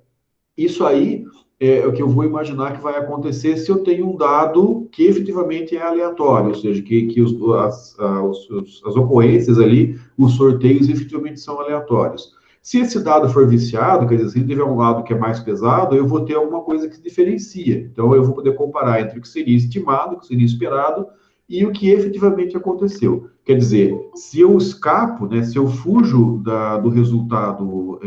B: isso aí é o que eu vou imaginar que vai acontecer se eu tenho um dado que efetivamente é aleatório, ou seja, que as ocorrências ali, os sorteios efetivamente são aleatórios. Se esse dado for viciado, quer dizer, se ele tiver um lado que é mais pesado, eu vou ter alguma coisa que se diferencia. Então, eu vou poder comparar entre o que seria estimado, o que seria esperado, e o que efetivamente aconteceu. Quer dizer, se eu escapo, né, se eu fujo do resultado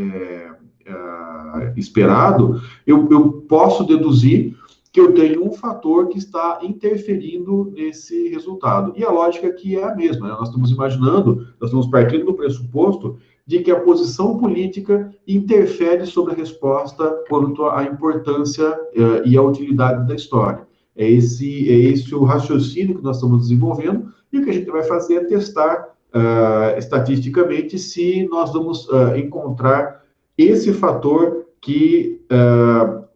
B: esperado, eu posso deduzir que eu tenho um fator que está interferindo nesse resultado. E a lógica aqui é a mesma, né? Nós estamos partindo do pressuposto de que a posição política interfere sobre a resposta quanto à importância e à utilidade da história. É esse o raciocínio que nós estamos desenvolvendo, e o que a gente vai fazer é testar estatisticamente se nós vamos encontrar esse fator que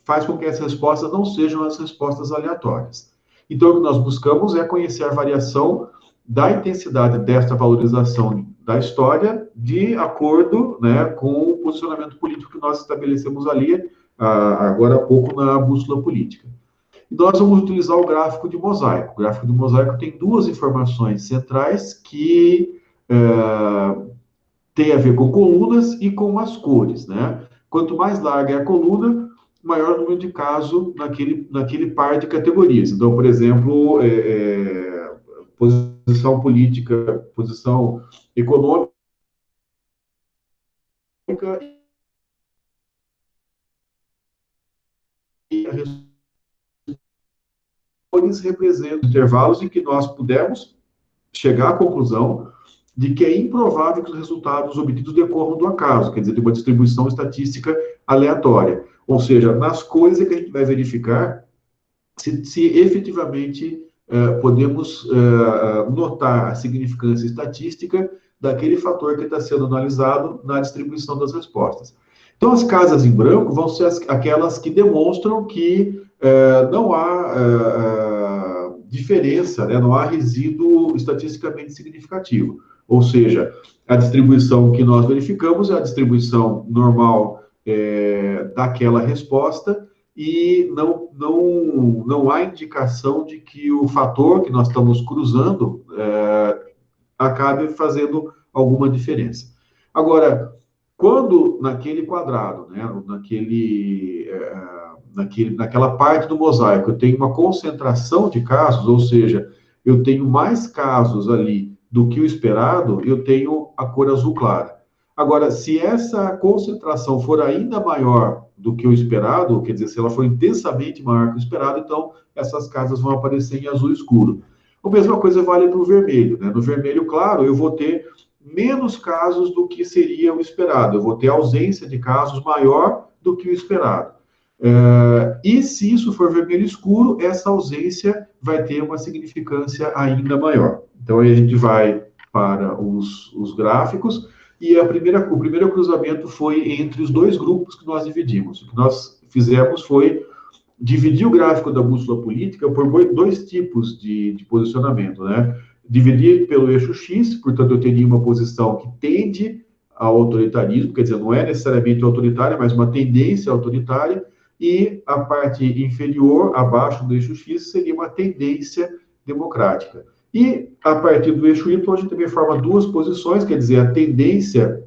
B: faz com que as respostas não sejam as respostas aleatórias. Então, o que nós buscamos é conhecer a variação da intensidade desta valorização da história de acordo, né, com o posicionamento político que nós estabelecemos ali, agora há pouco, na bússola política. E nós vamos utilizar o gráfico de mosaico. O gráfico de mosaico tem 2 informações centrais que tem a ver com colunas e com as cores, né? Quanto mais larga é a coluna, maior o número de casos naquele par de categorias. Então, por exemplo, posição política, posição econômica e as cores representam intervalos em que nós pudemos chegar à conclusão de que é improvável que os resultados obtidos decorram do acaso, quer dizer, de uma distribuição estatística aleatória. Ou seja, nas cores é que a gente vai verificar se efetivamente podemos notar a significância estatística daquele fator que está sendo analisado na distribuição das respostas. Então, as casas em branco vão ser aquelas que demonstram que não há diferença, né? Não há resíduo estatisticamente significativo. Ou seja, a distribuição que nós verificamos é a distribuição normal daquela resposta, e não há indicação de que o fator que nós estamos cruzando acabe fazendo alguma diferença. Agora, Quando naquele quadrado, né, naquela parte do mosaico, eu tenho uma concentração de casos, ou seja, eu tenho mais casos ali do que o esperado, eu tenho a cor azul clara. Agora, se essa concentração for ainda maior do que o esperado, quer dizer, se ela for intensamente maior que o esperado, então essas casas vão aparecer em azul escuro. A mesma coisa vale para o vermelho, né? No vermelho claro, eu vou ter menos casos do que seria o esperado. Eu vou ter ausência de casos maior do que o esperado. E se isso for vermelho escuro, essa ausência vai ter uma significância ainda maior. Então, aí a gente vai para os gráficos, e o primeiro cruzamento foi entre os dois grupos que nós dividimos. O que nós fizemos foi dividir o gráfico da bússola política por dois tipos de posicionamento, né? Dividir pelo eixo X, portanto, eu teria uma posição que tende ao autoritarismo, quer dizer, não é necessariamente autoritária, mas uma tendência autoritária, e a parte inferior, abaixo do eixo X, seria uma tendência democrática. E a partir do eixo Y, a gente também forma duas posições, quer dizer, a tendência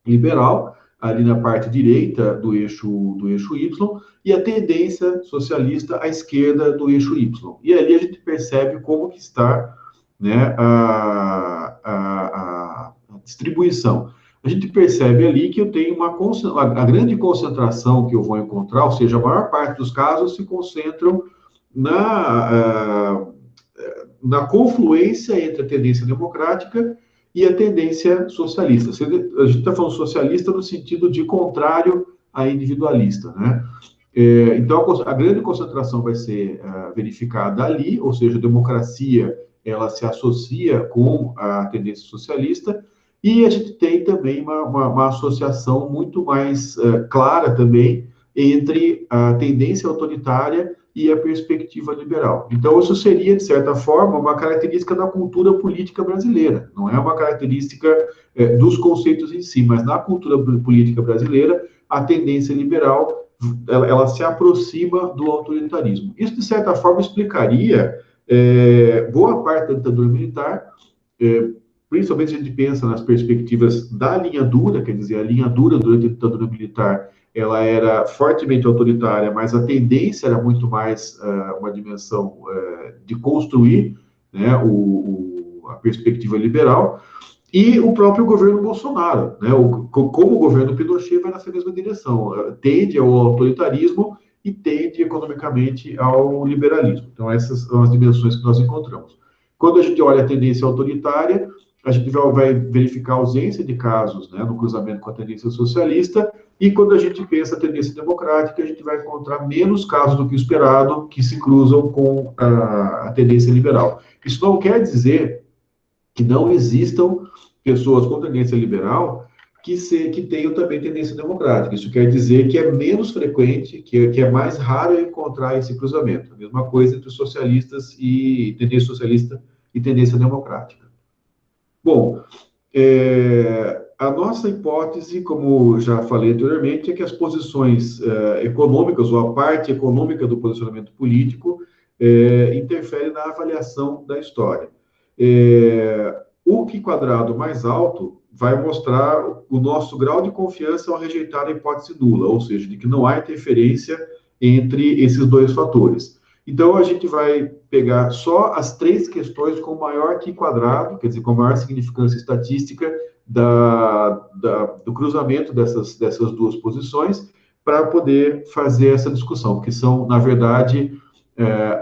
B: liberal, ali na parte direita do eixo Y, e a tendência socialista à esquerda do eixo Y. E ali a gente percebe como que está, né, a distribuição. A gente percebe ali que eu tenho a grande concentração que eu vou encontrar, ou seja, a maior parte dos casos se concentram na confluência entre a tendência democrática e a tendência socialista. A gente está falando socialista no sentido de contrário a individualista, né? Então, a grande concentração vai ser verificada ali, ou seja, a democracia, ela se associa com a tendência socialista, e a gente tem também uma associação muito mais clara também entre a tendência autoritária e a perspectiva liberal. Então, isso seria, de certa forma, uma característica da cultura política brasileira. Não é uma característica dos conceitos em si, mas na cultura política brasileira, a tendência liberal, ela se aproxima do autoritarismo. Isso, de certa forma, explicaria boa parte da ditadura militar, principalmente se a gente pensa nas perspectivas da linha dura, quer dizer, a linha dura durante a ditadura militar, ela era fortemente autoritária, mas a tendência era muito mais uma dimensão de construir, né, a perspectiva liberal, e o próprio governo Bolsonaro, né, como o governo Pinochet vai nessa mesma direção, tende ao autoritarismo e tende economicamente ao liberalismo. Então, essas são as dimensões que nós encontramos. Quando a gente olha a tendência autoritária, a gente vai verificar a ausência de casos, né, no cruzamento com a tendência socialista, e quando a gente pensa a tendência democrática, a gente vai encontrar menos casos do que o esperado que se cruzam com a tendência liberal. Isso não quer dizer que não existam pessoas com tendência liberal que tenham também tendência democrática. Isso quer dizer que é menos frequente, que é mais raro encontrar esse cruzamento. A mesma coisa entre socialistas e tendência socialista e tendência democrática. Bom, a nossa hipótese, como já falei anteriormente, é que as posições econômicas, ou a parte econômica do posicionamento político, interfere na avaliação da história. O que quadrado mais alto vai mostrar o nosso grau de confiança ao rejeitar a hipótese nula, ou seja, de que não há interferência entre esses dois fatores. Então, a gente vai pegar só as três questões com maior que quadrado, quer dizer, com maior significância estatística do cruzamento dessas duas posições, para poder fazer essa discussão, porque são, na verdade,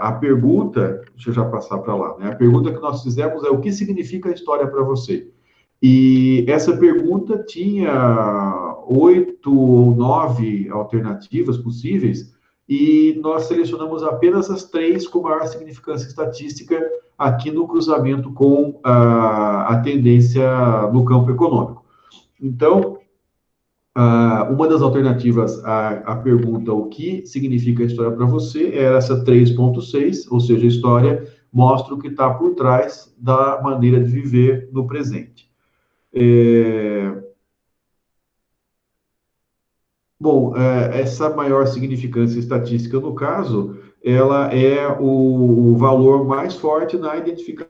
B: a pergunta, deixa eu já passar para lá, né? A pergunta que nós fizemos é: o que significa a história para você? E essa pergunta tinha 8 ou 9 alternativas possíveis, e nós selecionamos apenas as 3 com maior significância estatística aqui no cruzamento com a tendência no campo econômico. Então, uma das alternativas à pergunta o que significa a história para você era essa 3.6, ou seja, a história mostra o que está por trás da maneira de viver no presente. Bom, essa maior significância estatística, no caso, ela é o valor mais forte na identificação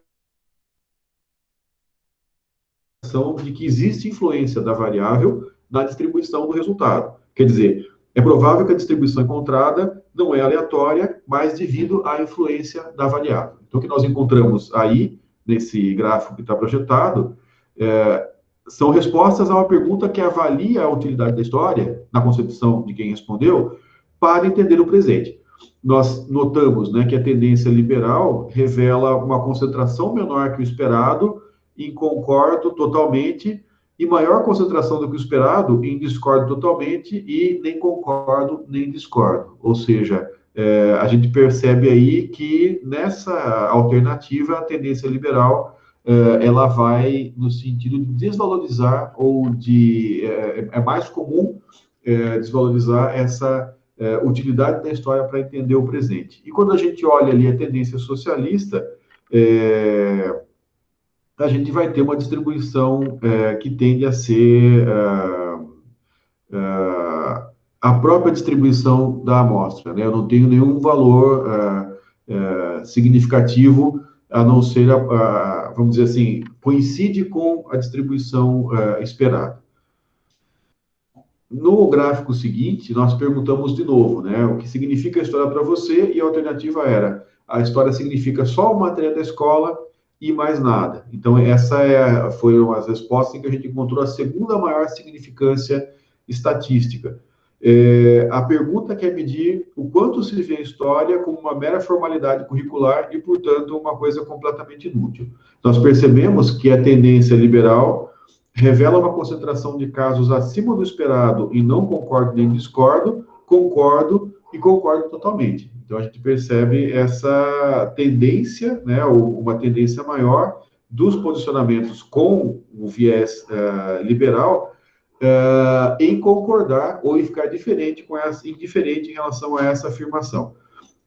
B: de que existe influência da variável na distribuição do resultado. Quer dizer, é provável que a distribuição encontrada não é aleatória, mas devido à influência da variável. Então, o que nós encontramos aí, nesse gráfico que está projetado, são respostas a uma pergunta que avalia a utilidade da história, na concepção de quem respondeu, para entender o presente. Nós notamos, né, que a tendência liberal revela uma concentração menor que o esperado em concordo totalmente e maior concentração do que o esperado em discordo totalmente e nem concordo nem discordo. Ou seja, a gente percebe aí que nessa alternativa a tendência liberal ela vai no sentido de desvalorizar ou de é mais comum desvalorizar essa utilidade da história para entender o presente. E quando a gente olha ali a tendência socialista, a gente vai ter uma distribuição que tende a ser a própria distribuição da amostra, né? Eu não tenho nenhum valor significativo, a não ser, vamos dizer assim, coincide com a distribuição esperada. No gráfico seguinte, nós perguntamos de novo, né, o que significa a história para você, e a alternativa era, a história significa só o material da escola e mais nada. Então, essa foram as respostas em que a gente encontrou a segunda maior significância estatística. A pergunta quer medir o quanto se vê a história como uma mera formalidade curricular e, portanto, uma coisa completamente inútil. Nós percebemos que a tendência liberal revela uma concentração de casos acima do esperado e não concordo nem discordo, concordo e concordo totalmente. Então, a gente percebe essa tendência, né, ou uma tendência maior dos posicionamentos com o viés liberal em concordar ou em ficar indiferente em relação a essa afirmação.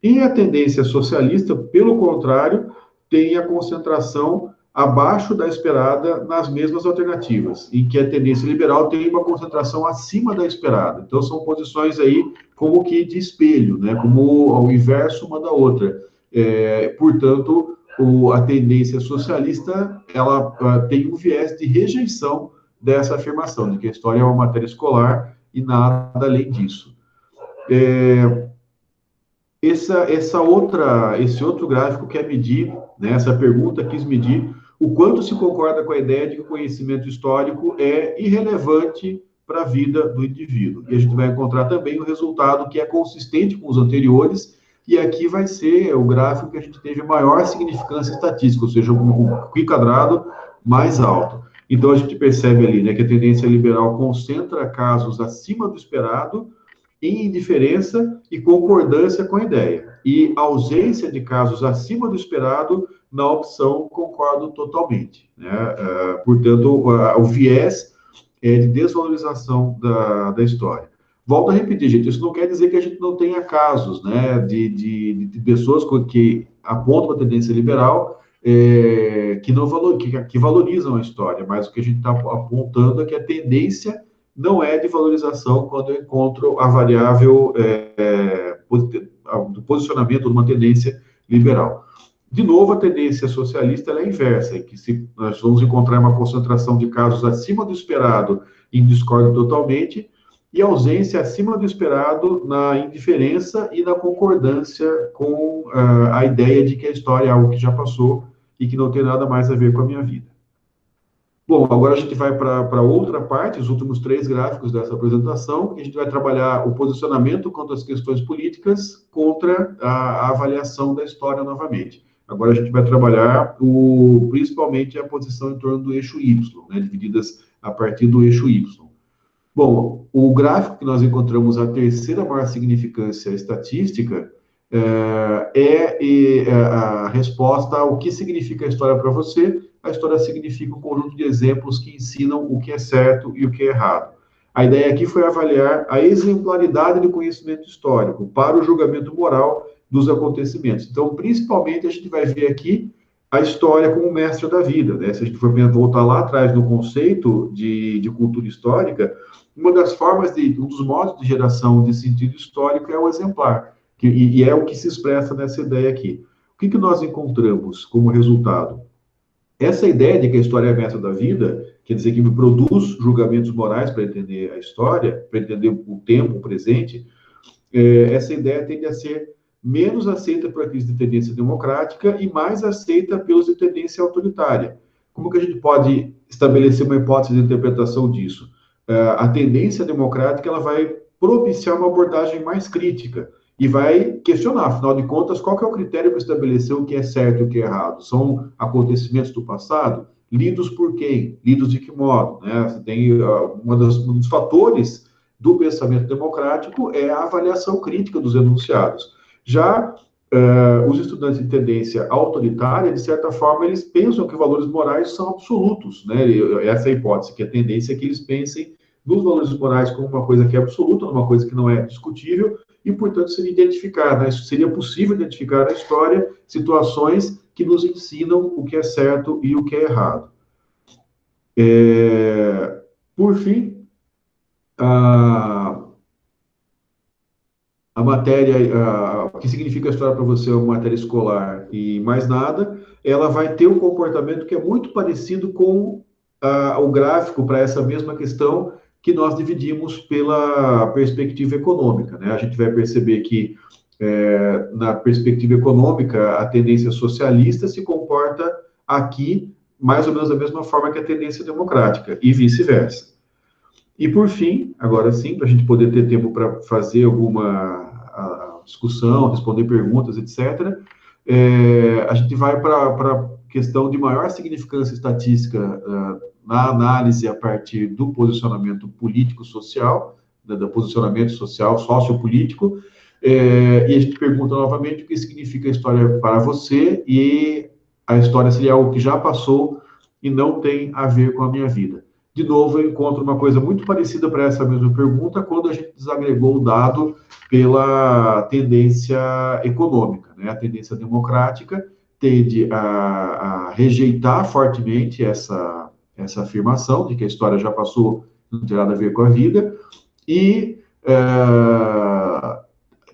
B: E a tendência socialista, pelo contrário, tem a concentração abaixo da esperada nas mesmas alternativas, em que a tendência liberal tem uma concentração acima da esperada. Então, são posições aí como que de espelho, né? Como o inverso uma da outra. Portanto, a tendência socialista, ela tem um viés de rejeição dessa afirmação, de que a história é uma matéria escolar e nada além disso. Esse outro gráfico quer medir, né, essa pergunta quis medir o quanto se concorda com a ideia de que o conhecimento histórico é irrelevante para a vida do indivíduo. E a gente vai encontrar também o resultado que é consistente com os anteriores, e aqui vai ser o gráfico que a gente teve maior significância estatística, ou seja, o Q quadrado mais alto. Então, a gente percebe ali, né, que a tendência liberal concentra casos acima do esperado, em indiferença e concordância com a ideia. E ausência de casos acima do esperado na opção concordo totalmente, né? Portanto, o viés é de desvalorização da história. Volto a repetir, gente, isso não quer dizer que a gente não tenha casos, né, de pessoas que apontam a tendência liberal que valorizam a história, mas o que a gente está apontando é que a tendência não é de valorização quando eu encontro a variável do posicionamento de uma tendência liberal. De novo, a tendência socialista ela é inversa, em que nós vamos encontrar uma concentração de casos acima do esperado em discordo totalmente, e ausência acima do esperado na indiferença e na concordância com a ideia de que a história é algo que já passou e que não tem nada mais a ver com a minha vida. Bom, agora a gente vai para outra parte, os últimos 3 gráficos dessa apresentação, que a gente vai trabalhar o posicionamento quanto às questões políticas contra a avaliação da história novamente. Agora a gente vai trabalhar principalmente a posição em torno do eixo Y, né, divididas a partir do eixo Y. Bom, o gráfico que nós encontramos a terceira maior significância estatística a resposta ao que significa a história para você. A história significa um conjunto de exemplos que ensinam o que é certo e o que é errado. A ideia aqui foi avaliar a exemplaridade do conhecimento histórico para o julgamento moral dos acontecimentos. Então, principalmente, a gente vai ver aqui a história como mestre da vida, né? Se a gente for voltar lá atrás no conceito de cultura histórica, um dos modos de geração de sentido histórico é o exemplar, e é o que se expressa nessa ideia aqui. O que nós encontramos como resultado? Essa ideia de que a história é a meta da vida, quer dizer que me produz julgamentos morais para entender a história, para entender o tempo, o presente, essa ideia tende a ser menos aceita por aqueles de tendência democrática e mais aceita pelos de tendência autoritária. Como que a gente pode estabelecer uma hipótese de interpretação disso? A tendência democrática ela vai propiciar uma abordagem mais crítica e vai questionar, afinal de contas, qual que é o critério para estabelecer o que é certo e o que é errado? São acontecimentos do passado? Lidos por quem? Lidos de que modo? Né? Você tem um dos fatores do pensamento democrático é a avaliação crítica dos enunciados. Já os estudantes de tendência autoritária, de certa forma, eles pensam que valores morais são absolutos, né? Essa é a hipótese, que a tendência é que eles pensem nos valores morais como uma coisa que é absoluta, uma coisa que não é discutível, e, portanto, seria possível identificar na história situações que nos ensinam o que é certo e o que é errado. Por fim, a matéria, o que significa a história para você é uma matéria escolar e mais nada, ela vai ter um comportamento que é muito parecido com o gráfico para essa mesma questão que nós dividimos pela perspectiva econômica, né? A gente vai perceber que, na perspectiva econômica, a tendência socialista se comporta aqui mais ou menos da mesma forma que a tendência democrática, e vice-versa. E, por fim, agora sim, para a gente poder ter tempo para fazer alguma discussão, responder perguntas, etc., a gente vai para a questão de maior significância estatística na análise a partir do posicionamento político-social, do posicionamento social, sociopolítico, e a gente pergunta novamente o que significa a história para você, e a história seria algo que já passou e não tem a ver com a minha vida. De novo, eu encontro uma coisa muito parecida para essa mesma pergunta quando a gente desagregou o dado pela tendência econômica, né? A tendência democrática tende a rejeitar fortemente essa afirmação de que a história já passou, não tem nada a ver com a vida, e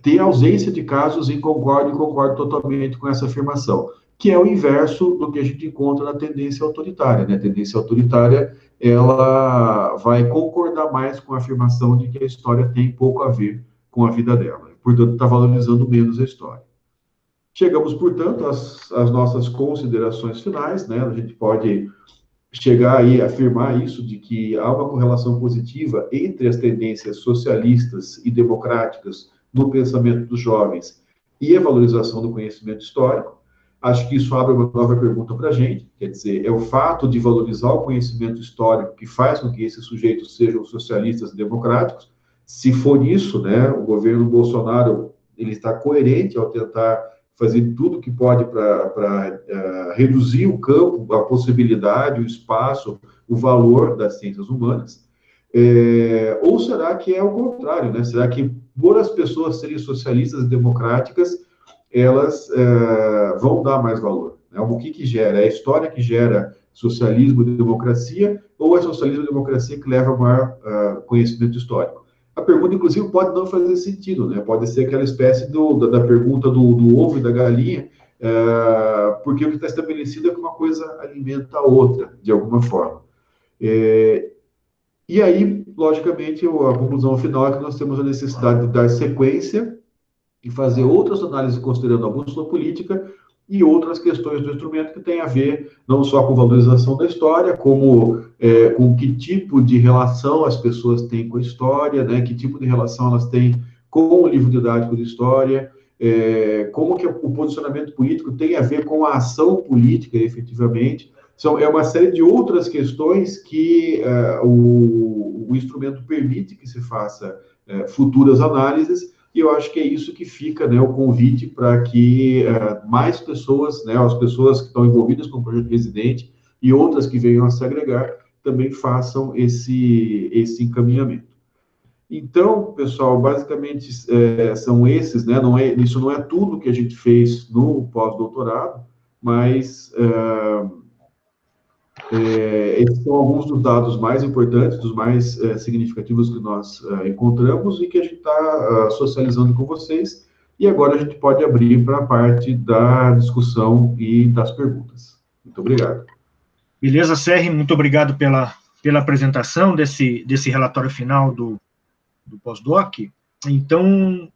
B: tem ausência de casos em concordo totalmente com essa afirmação, que é o inverso do que a gente encontra na tendência autoritária, né? A tendência autoritária, ela vai concordar mais com a afirmação de que a história tem pouco a ver com a vida dela, portanto, está valorizando menos a história. Chegamos, portanto, às nossas considerações finais, né? A gente pode chegar aí a afirmar isso, de que há uma correlação positiva entre as tendências socialistas e democráticas no pensamento dos jovens e a valorização do conhecimento histórico. Acho que isso abre uma nova pergunta para a gente, quer dizer, é o fato de valorizar o conhecimento histórico que faz com que esses sujeitos sejam socialistas e democráticos. Se for isso, né, o governo Bolsonaro ele está coerente ao tentar fazer tudo que pode para reduzir o campo, a possibilidade, o espaço, o valor das ciências humanas, ou será que é o contrário, né? Será que por as pessoas serem socialistas e democráticas, elas vão dar mais valor? Né? O que gera? É a história que gera socialismo e democracia, ou é socialismo e democracia que leva a maior conhecimento histórico? A pergunta, inclusive, pode não fazer sentido, né? Pode ser aquela espécie da pergunta do ovo e da galinha, porque o que está estabelecido é que uma coisa alimenta a outra, de alguma forma. E aí, logicamente, a conclusão final é que nós temos a necessidade de dar sequência e fazer outras análises considerando a bússola política e outras questões do instrumento que tem a ver não só com valorização da história, como com que tipo de relação as pessoas têm com a história, né? Que tipo de relação elas têm com o livro didático de história, como que o posicionamento político tem a ver com a ação política, efetivamente. É uma série de outras questões que o instrumento permite que se faça futuras análises, e eu acho que é isso que fica, né, o convite para que mais pessoas, né, as pessoas que estão envolvidas com o projeto Residente e outras que venham a se agregar, também façam esse encaminhamento. Então, pessoal, basicamente são esses, né, isso não é tudo que a gente fez no pós-doutorado, mas esses são alguns dos dados mais importantes, dos mais significativos que nós encontramos e que a gente está socializando com vocês. E agora a gente pode abrir para a parte da discussão e das perguntas. Muito obrigado.
A: Beleza, Serri, muito obrigado pela apresentação desse relatório final do pós-doc. Então,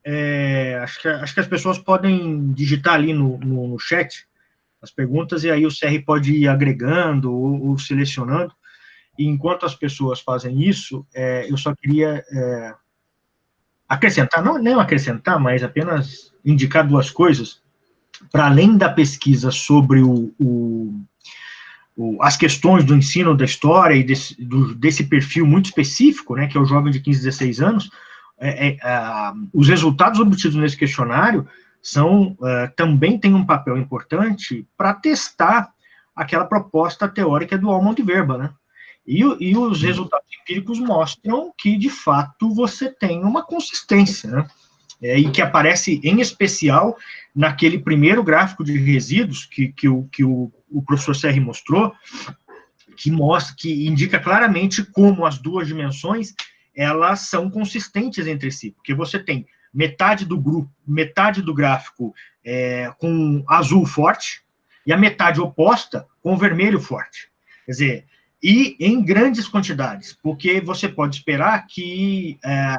A: acho que as pessoas podem digitar ali no chat as perguntas, e aí o Serri pode ir agregando ou selecionando. E enquanto as pessoas fazem isso, eu só queria acrescentar, não acrescentar, mas apenas indicar duas coisas, para além da pesquisa sobre as questões do ensino da história e desse perfil muito específico, né, que é o jovem de 15, 16 anos, os resultados obtidos nesse questionário também têm um papel importante para testar aquela proposta teórica do Almond Verba, né? E os resultados empíricos mostram que, de fato, você tem uma consistência, né? E que aparece, em especial, naquele primeiro gráfico de resíduos que o professor Serri mostrou, que indica claramente como as duas dimensões elas são consistentes entre si, porque você tem metade do gráfico com azul forte e a metade oposta com vermelho forte. Quer dizer, e em grandes quantidades, porque você pode esperar que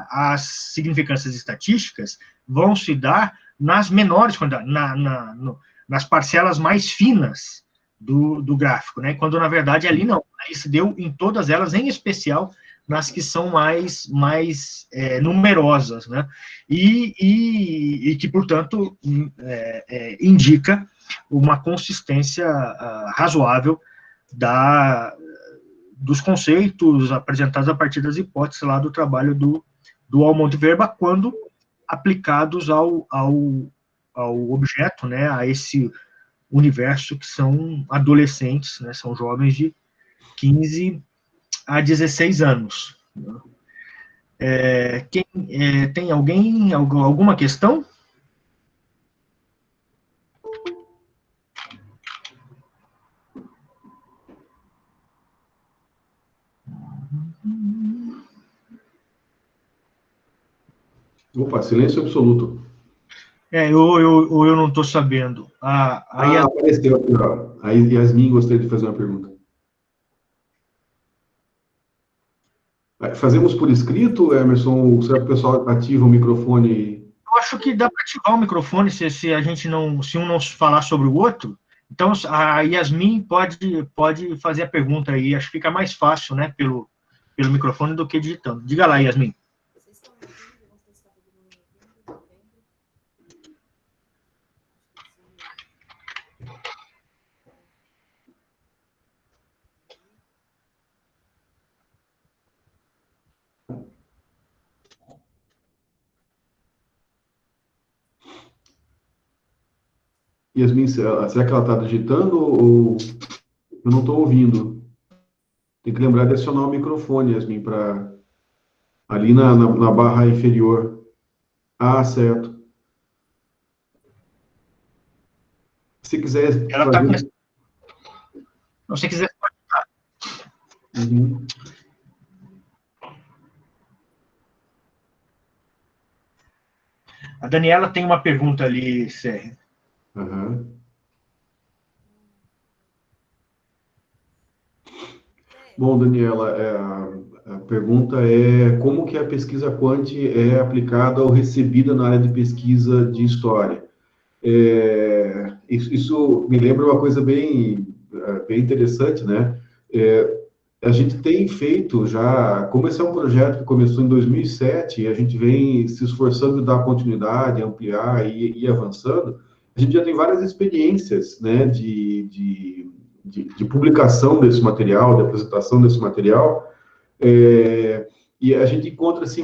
A: as significâncias estatísticas vão se dar nas menores quantidades, nas parcelas mais finas do gráfico, né? Quando, na verdade, ali não. Aí se deu em todas elas, em especial nas que são mais numerosas, né? E que, portanto, indica uma consistência razoável dos conceitos apresentados a partir das hipóteses lá do trabalho do Almond Verba, quando aplicados ao objeto, né, a esse universo que são adolescentes, né, são jovens de 15 a 16 anos. Tem alguma questão?
B: Opa, silêncio absoluto.
A: Eu não estou sabendo.
B: Apareceu aqui, ó. A Yasmin gostaria de fazer uma pergunta. Fazemos por escrito, Emerson? Será que o pessoal ativa o microfone?
A: Eu acho que dá para ativar o microfone se um não falar sobre o outro. Então, a Yasmin pode fazer a pergunta aí. Acho que fica mais fácil, né, pelo microfone do que digitando. Diga lá, Yasmin.
B: Yasmin, será que ela está digitando ou eu não estou ouvindo? Tem que lembrar de acionar o microfone, Yasmin, ali na barra inferior. Ah, certo. Se quiser...
A: Ela está começando. Não, se quiser...
B: Uhum.
A: A Daniela tem uma pergunta ali, Sérgio.
B: Uhum. Bom, Daniela, a pergunta é como que a pesquisa Quant é aplicada ou recebida na área de pesquisa de história? Isso me lembra uma coisa bem interessante, né? A gente tem feito já, como esse é um projeto que começou em 2007, e a gente vem se esforçando de dar continuidade, ampliar e ir avançando, a gente já tem várias experiências, né, de publicação desse material, de apresentação desse material, e a gente encontra, assim,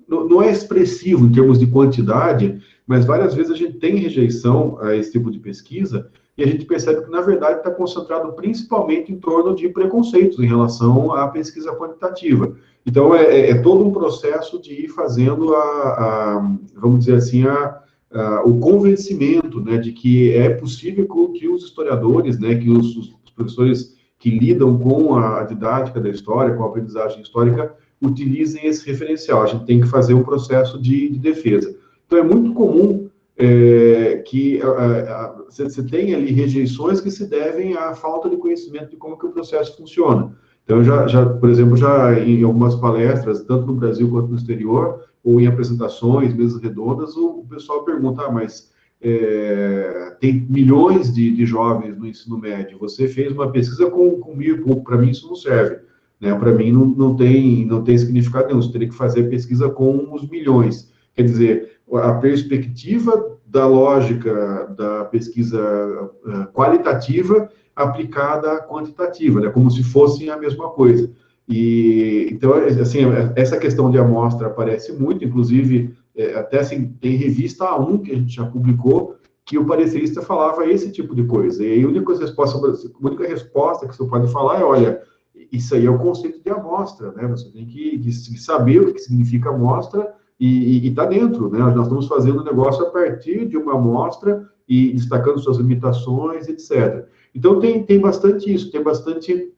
B: não é expressivo em termos de quantidade, mas várias vezes a gente tem rejeição a esse tipo de pesquisa, e a gente percebe que, na verdade, está concentrado principalmente em torno de preconceitos em relação à pesquisa quantitativa. Então, é todo um processo de ir fazendo vamos dizer assim, o convencimento, né, de que é possível que os historiadores, né, que os professores que lidam com a didática da história, com a aprendizagem histórica, utilizem esse referencial. A gente tem que fazer um processo de defesa. Então, é muito comum que você tem ali rejeições que se devem à falta de conhecimento de como que o processo funciona. Então, por exemplo, em algumas palestras, tanto no Brasil quanto no exterior, ou em apresentações, mesas redondas, o pessoal pergunta, mas tem milhões de jovens no ensino médio, você fez uma pesquisa com mil e pouco, para mim isso não serve, né? Para mim não tem significado nenhum, você teria que fazer pesquisa com os milhões. Quer dizer, a perspectiva da lógica da pesquisa qualitativa aplicada à quantitativa, né? Como se fossem a mesma coisa. E, então, assim, essa questão de amostra aparece muito, inclusive, até assim, tem revista A1 que a gente já publicou, que o parecerista falava esse tipo de coisa. E aí a única resposta que você pode falar é, olha, isso aí é o conceito de amostra, né? Você tem que saber o que significa amostra e está dentro, né? Nós estamos fazendo o negócio a partir de uma amostra e destacando suas limitações, etc. Então, tem bastante isso, tem bastante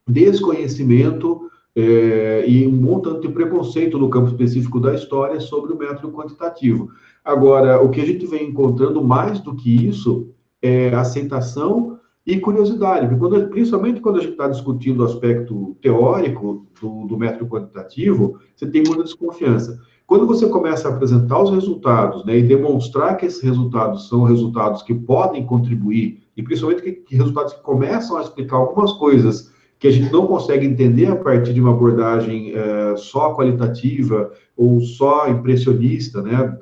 B: desconhecimento e um montante de preconceito no campo específico da história sobre o método quantitativo. Agora, o que a gente vem encontrando mais do que isso é aceitação e curiosidade, porque principalmente quando a gente está discutindo o aspecto teórico do método quantitativo, você tem muita desconfiança. Quando você começa a apresentar os resultados, né, e demonstrar que esses resultados são resultados que podem contribuir, e principalmente que resultados que começam a explicar algumas coisas que a gente não consegue entender a partir de uma abordagem só qualitativa ou só impressionista, né,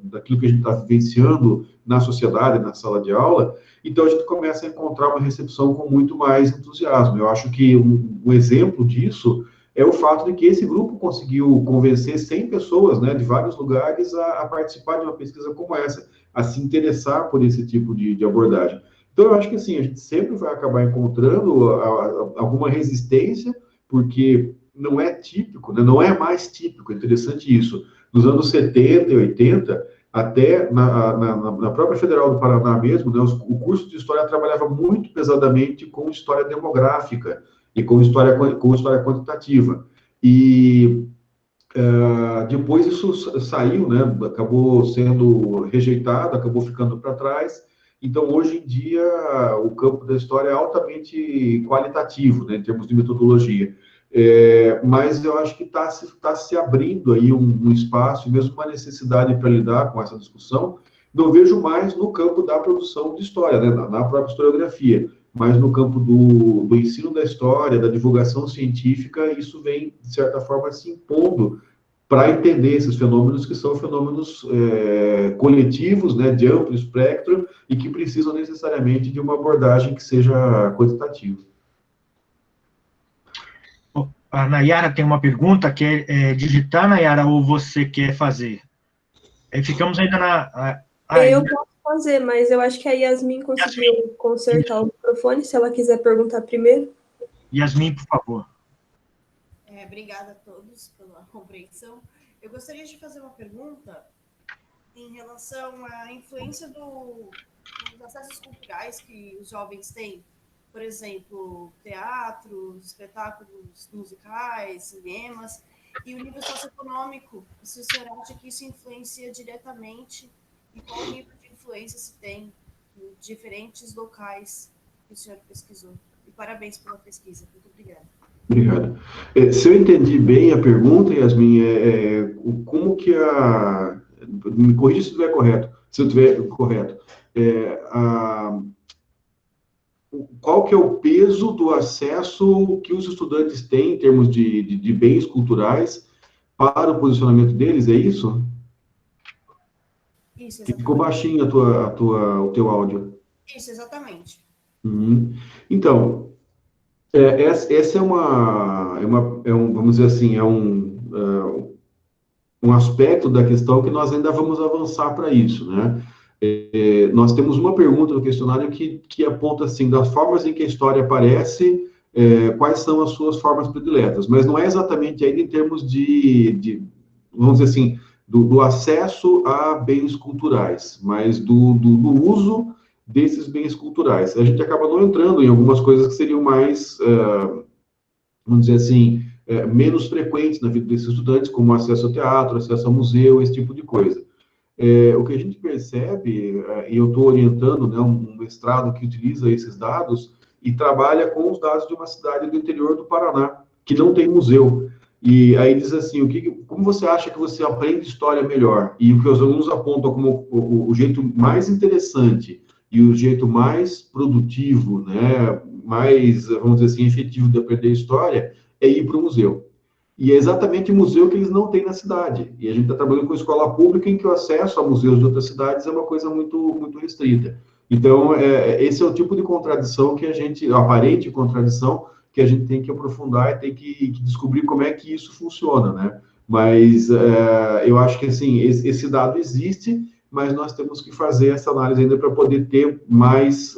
B: daquilo que a gente está vivenciando na sociedade, na sala de aula, então a gente começa a encontrar uma recepção com muito mais entusiasmo. Eu acho que um exemplo disso é o fato de que esse grupo conseguiu convencer 100 pessoas, né, de vários lugares a participar de uma pesquisa como essa, a se interessar por esse tipo de abordagem. Então, eu acho que, assim, a gente sempre vai acabar encontrando alguma resistência, porque não é típico, né, não é mais típico, é interessante isso. Nos anos 70 e 80, até na própria Federal do Paraná mesmo, né, o curso de História trabalhava muito pesadamente com história demográfica, e com história quantitativa. E depois isso saiu, né? Acabou sendo rejeitado, acabou ficando para trás. Então, hoje em dia, o campo da história é altamente qualitativo, né, em termos de metodologia. Mas eu acho que está se abrindo aí um espaço, mesmo uma necessidade para lidar com essa discussão. Não vejo mais no campo da produção de história, né, na própria historiografia, mas no campo do ensino da história, da divulgação científica, isso vem, de certa forma, se impondo para entender esses fenômenos que são fenômenos coletivos, né, de amplo espectro, e que precisam necessariamente de uma abordagem que seja quantitativa.
A: A Nayara tem uma pergunta, quer digitar, Nayara, ou você quer fazer? Ficamos ainda na...
C: Eu posso fazer, mas eu acho que a Yasmin conseguiu consertar o microfone, se ela quiser perguntar primeiro.
A: Yasmin, por favor.
D: Obrigada a todos pela compreensão. Eu gostaria de fazer uma pergunta em relação à influência dos acessos culturais que os jovens têm. Por exemplo, teatro, espetáculos musicais, cinemas, e o nível socioeconômico. Se o senhor acha que isso influencia diretamente, e qual nível de influência se tem em diferentes locais que o senhor pesquisou? E parabéns pela pesquisa. Muito obrigada.
B: Obrigado. Se eu entendi bem a pergunta, Yasmin, como que me corrija se estiver correto. Se eu estiver correto. Qual que é o peso do acesso que os estudantes têm em termos de bens culturais para o posicionamento deles, é isso?
D: Isso, exatamente.
B: Ficou baixinho o teu áudio.
D: Isso, exatamente.
B: Então, essa vamos dizer assim, um aspecto da questão que nós ainda vamos avançar para isso, né? Nós temos uma pergunta no questionário que aponta, assim, das formas em que a história aparece, quais são as suas formas prediletas, mas não é exatamente ainda em termos vamos dizer assim, do acesso a bens culturais, mas do uso desses bens culturais. A gente acaba não entrando em algumas coisas que seriam mais, vamos dizer assim, menos frequentes na vida desses estudantes, como acesso ao teatro, acesso ao museu, esse tipo de coisa. O que a gente percebe, e eu estou orientando, né, um mestrado que utiliza esses dados e trabalha com os dados de uma cidade do interior do Paraná, que não tem museu. E aí diz assim, como você acha que você aprende história melhor? E o que os alunos apontam como o jeito mais interessante e o jeito mais produtivo, né, mais, vamos dizer assim, efetivo de aprender história é ir para o museu. E é exatamente o museu que eles não têm na cidade. E a gente está trabalhando com escola pública em que o acesso a museus de outras cidades é uma coisa muito, muito restrita. Então, esse é o tipo de contradição que a gente, aparente contradição, que a gente tem que aprofundar e tem que descobrir como é que isso funciona, né? Mas eu acho que, assim, esse dado existe, mas nós temos que fazer essa análise ainda para poder ter mais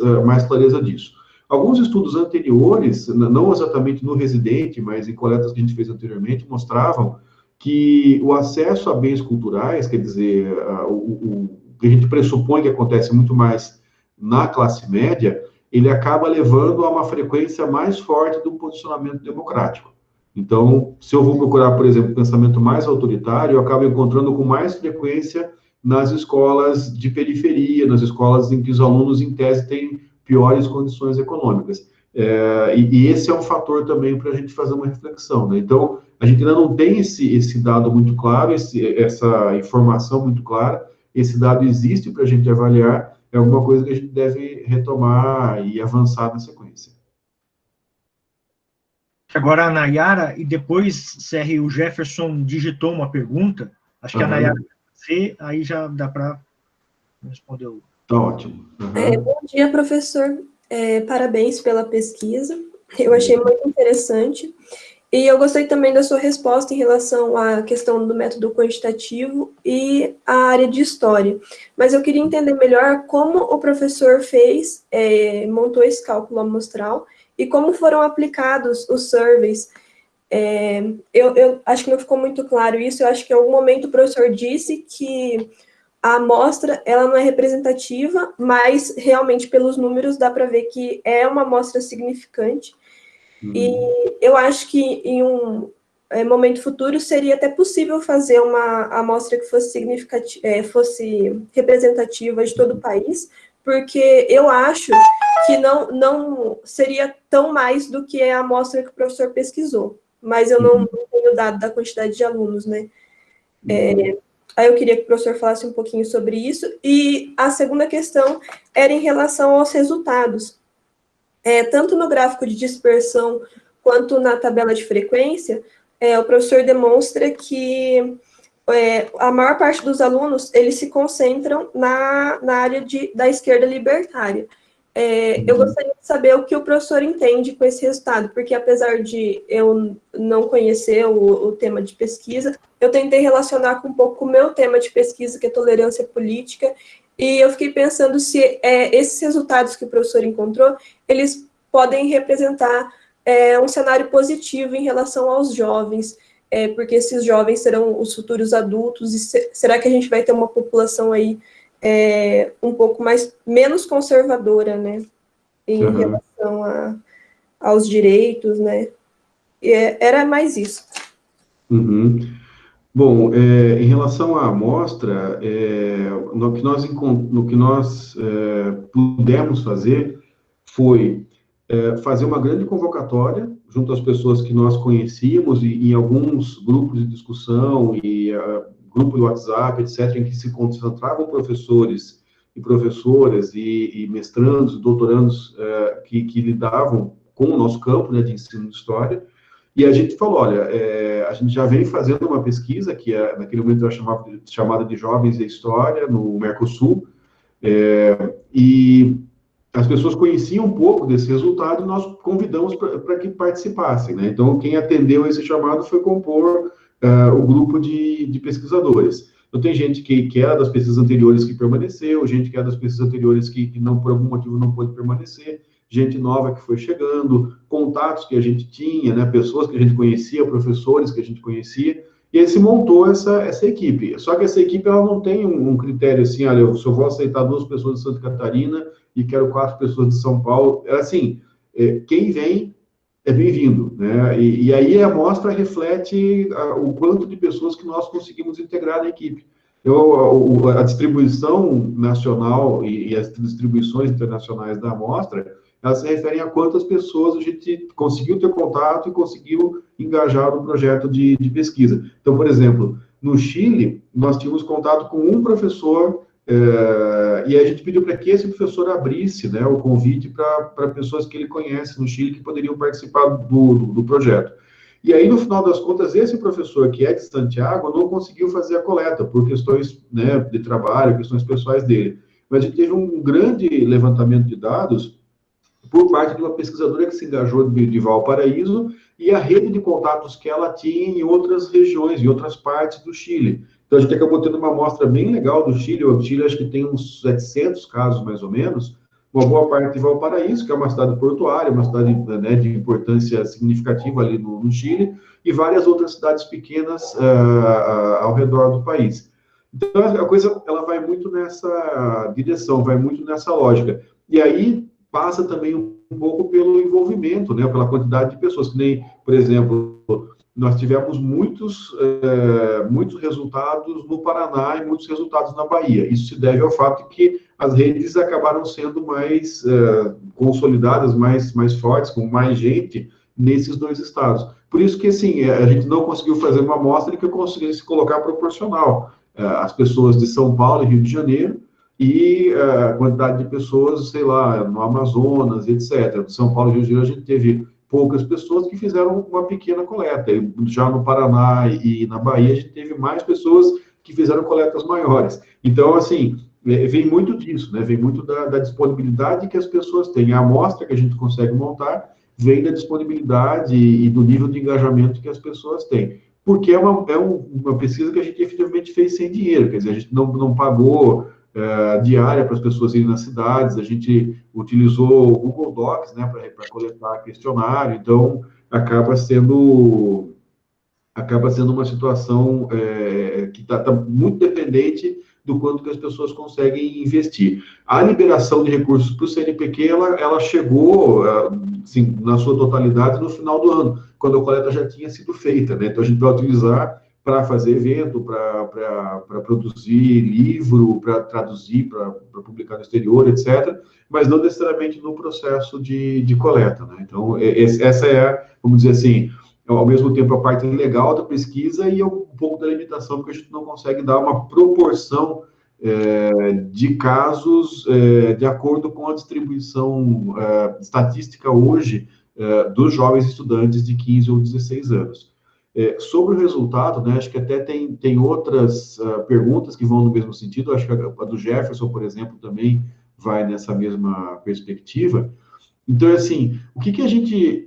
B: clareza disso. Alguns estudos anteriores, não exatamente no residente, mas em coletas que a gente fez anteriormente, mostravam que o acesso a bens culturais, quer dizer, o que a gente pressupõe que acontece muito mais na classe média, ele acaba levando a uma frequência mais forte do posicionamento democrático. Então, se eu vou procurar, por exemplo, pensamento mais autoritário, eu acabo encontrando com mais frequência nas escolas de periferia, nas escolas em que os alunos, em tese, têm piores condições econômicas. E esse é um fator também para a gente fazer uma reflexão, né? Então, a gente ainda não tem esse dado muito claro, essa informação muito clara, esse dado existe para a gente avaliar, é alguma coisa que a gente deve retomar e avançar na sequência.
A: Agora a Nayara, e depois, Serri, o Jefferson digitou uma pergunta, acho que a Nayara vai fazer, aí já dá para responder.
B: Tá ótimo.
C: Bom dia, professor. Parabéns pela pesquisa. Eu achei muito interessante. E eu gostei também da sua resposta em relação à questão do método quantitativo e a área de história. Mas eu queria entender melhor como o professor montou esse cálculo amostral e como foram aplicados os surveys. Eu acho que não ficou muito claro isso. Eu acho que em algum momento o professor disse que a amostra, ela não é representativa, mas realmente pelos números dá para ver que é uma amostra significante. E eu acho que em um momento futuro seria até possível fazer uma amostra que fosse fosse representativa de todo o país, porque eu acho que não seria tão mais do que a amostra que o professor pesquisou, mas eu não tenho dado da quantidade de alunos, né? Aí eu queria que o professor falasse um pouquinho sobre isso. E a segunda questão era em relação aos resultados. Tanto no gráfico de dispersão quanto na tabela de frequência, o professor demonstra que a maior parte dos alunos, eles se concentram na área da esquerda libertária. Eu gostaria de saber o que o professor entende com esse resultado, porque apesar de eu não conhecer o tema de pesquisa, eu tentei relacionar com um pouco o meu tema de pesquisa, que é tolerância política, e eu fiquei pensando se esses resultados que o professor encontrou, eles podem representar um cenário positivo em relação aos jovens, porque esses jovens serão os futuros adultos, e será que a gente vai ter uma população aí um pouco menos conservadora, né, em relação aos direitos, né? Era mais isso.
B: Bom, em relação à amostra, no que nós pudemos fazer foi fazer uma grande convocatória junto às pessoas que nós conhecíamos e em alguns grupos de discussão e grupo de WhatsApp, etc., em que se concentravam professores e professoras e mestrandos, doutorandos que lidavam com o nosso campo, né, de ensino de história. E a gente falou, olha, a gente já vem fazendo uma pesquisa, que naquele momento era chamada de Jovens e História, no Mercosul, e as pessoas conheciam um pouco desse resultado e nós convidamos para que participassem, né? Então, quem atendeu esse chamado foi compor o grupo de pesquisadores. Então, tem gente que era das pesquisas anteriores que permaneceu, gente que era das pesquisas anteriores que não, por algum motivo não pôde permanecer, gente nova que foi chegando, contatos que a gente tinha, né, pessoas que a gente conhecia, professores que a gente conhecia, e aí se montou essa equipe. Só que essa equipe ela não tem um critério assim, olha, eu só vou aceitar 2 pessoas de Santa Catarina e quero 4 pessoas de São Paulo. Assim, quem vem é bem-vindo, né? E aí a amostra reflete o quanto de pessoas que nós conseguimos integrar na equipe. A distribuição nacional e as distribuições internacionais da amostra, elas se referem a quantas pessoas a gente conseguiu ter contato e conseguiu engajar no projeto de pesquisa. Então, por exemplo, no Chile, nós tínhamos contato com um professor, e a gente pediu para que esse professor abrisse, né, o convite para pessoas que ele conhece no Chile que poderiam participar do projeto. E aí, no final das contas, esse professor, que é de Santiago, não conseguiu fazer a coleta, por questões, né, de trabalho, questões pessoais dele. Mas a gente teve um grande levantamento de dados por parte de uma pesquisadora que se engajou de Valparaíso e a rede de contatos que ela tinha em outras regiões, em outras partes do Chile. Então, a gente acabou tendo uma amostra bem legal do Chile. O Chile, acho que tem uns 700 casos, mais ou menos, uma boa parte de Valparaíso, que é uma cidade portuária, uma cidade, né, de importância significativa ali no Chile, e várias outras cidades pequenas ao redor do país. Então, a coisa ela vai muito nessa direção, vai muito nessa lógica. E aí passa também um pouco pelo envolvimento, né, pela quantidade de pessoas, que nem, por exemplo, nós tivemos muitos resultados no Paraná e muitos resultados na Bahia. Isso se deve ao fato de que as redes acabaram sendo mais consolidadas, mais fortes, com mais gente nesses dois estados. Por isso que, assim, a gente não conseguiu fazer uma amostra que eu conseguisse colocar proporcional. As pessoas de São Paulo e Rio de Janeiro e a quantidade de pessoas, sei lá, no Amazonas, etc. De São Paulo e Rio de Janeiro a gente teve poucas pessoas que fizeram uma pequena coleta. Já no Paraná e na Bahia, a gente teve mais pessoas que fizeram coletas maiores. Então, assim, vem muito disso, né? Vem muito da disponibilidade que as pessoas têm. A amostra que a gente consegue montar vem da disponibilidade e do nível de engajamento que as pessoas têm. Porque é uma pesquisa que a gente efetivamente fez sem dinheiro, quer dizer, a gente não pagou diária para as pessoas irem nas cidades, a gente utilizou o Google Docs, né, para coletar questionário, então acaba sendo uma situação que está muito dependente do quanto que as pessoas conseguem investir. A liberação de recursos para o CNPq, ela chegou, assim, na sua totalidade no final do ano, quando a coleta já tinha sido feita, né? Então, a gente vai utilizar para fazer evento, para produzir livro, para traduzir, para publicar no exterior, etc., mas não necessariamente no processo de coleta, né? Então, essa é, vamos dizer assim, ao mesmo tempo a parte legal da pesquisa e um pouco da limitação, porque a gente não consegue dar uma proporção de casos de acordo com a distribuição estatística hoje dos jovens estudantes de 15 ou 16 anos. Sobre o resultado, né, acho que até tem outras perguntas que vão no mesmo sentido, acho que a do Jefferson, por exemplo, também vai nessa mesma perspectiva. Então, assim, o que a gente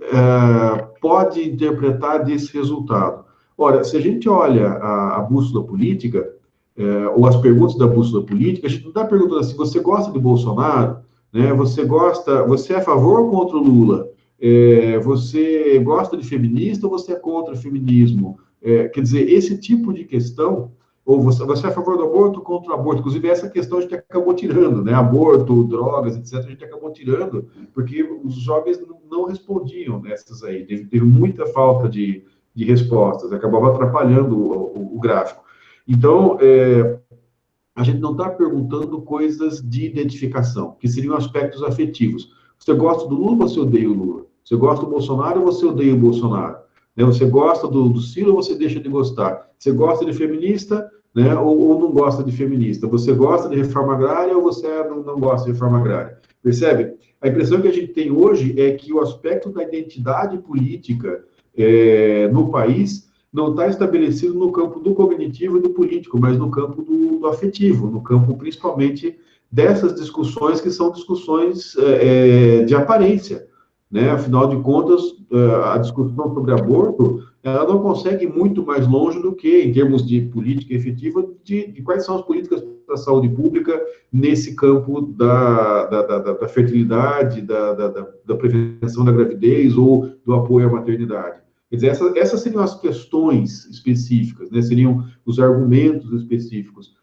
B: pode interpretar desse resultado? Ora, se a gente olha a bússola política, ou as perguntas da bússola política, a gente não está perguntando assim, você gosta de Bolsonaro? Né? Você é a favor ou contra o Lula? Você gosta de feminista ou você é contra o feminismo? Quer dizer, esse tipo de questão, ou você é a favor do aborto ou contra o aborto? Inclusive, essa questão a gente acabou tirando, né? Aborto, drogas, etc., a gente acabou tirando, porque os jovens não respondiam nessas aí. Teve muita falta de respostas, acabava atrapalhando o gráfico. Então, a gente não está perguntando coisas de identificação, que seriam aspectos afetivos. Você gosta do Lula ou você odeia o Lula? Você gosta do Bolsonaro ou você odeia o Bolsonaro? Né? Você gosta do Ciro ou você deixa de gostar? Você gosta de feminista, né? ou não gosta de feminista? Você gosta de reforma agrária ou você não gosta de reforma agrária? Percebe? A impressão que a gente tem hoje é que o aspecto da identidade política no país não está estabelecido no campo do cognitivo e do político, mas no campo do afetivo, no campo principalmente dessas discussões que são discussões de aparência, né? Afinal de contas, a discussão sobre aborto, ela não consegue ir muito mais longe do que, em termos de política efetiva, de quais são as políticas da saúde pública nesse campo da fertilidade, da prevenção da gravidez ou do apoio à maternidade. Quer dizer, essas seriam as questões específicas, né? Seriam os argumentos específicos.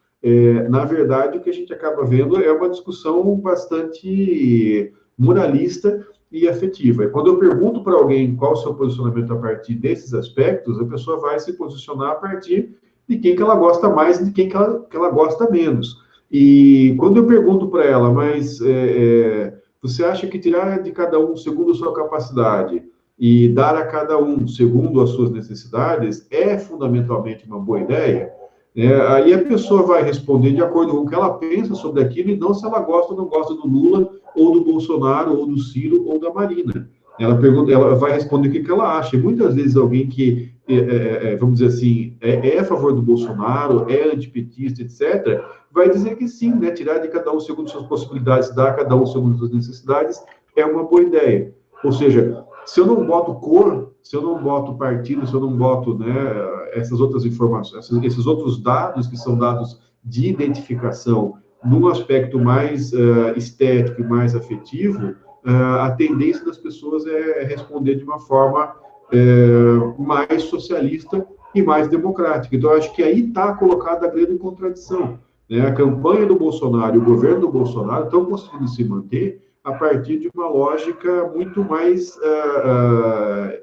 B: Na verdade, o que a gente acaba vendo é uma discussão bastante moralista e afetiva. E quando eu pergunto para alguém qual o seu posicionamento a partir desses aspectos, a pessoa vai se posicionar a partir de quem que ela gosta mais e de quem que ela gosta menos. E quando eu pergunto para ela, mas você acha que tirar de cada um segundo a sua capacidade e dar a cada um segundo as suas necessidades é fundamentalmente uma boa ideia? Aí a pessoa vai responder de acordo com o que ela pensa sobre aquilo e não se ela gosta ou não gosta do Lula, ou do Bolsonaro, ou do Ciro, ou da Marina. Ela pergunta, ela vai responder o que ela acha. E muitas vezes alguém que, vamos dizer assim, é a favor do Bolsonaro, é antipetista, etc., vai dizer que sim, né? Tirar de cada um segundo suas possibilidades, dar a cada um segundo suas necessidades, é uma boa ideia. Ou seja, se eu não boto cor, se eu não boto partido, se eu não boto, né, essas outras informações, esses outros dados que são dados de identificação num aspecto mais estético e mais afetivo, a tendência das pessoas é responder de uma forma mais socialista e mais democrática. Então, eu acho que aí está colocada a grande contradição. Né? A campanha do Bolsonaro e o governo do Bolsonaro estão conseguindo se manter a partir de uma lógica muito mais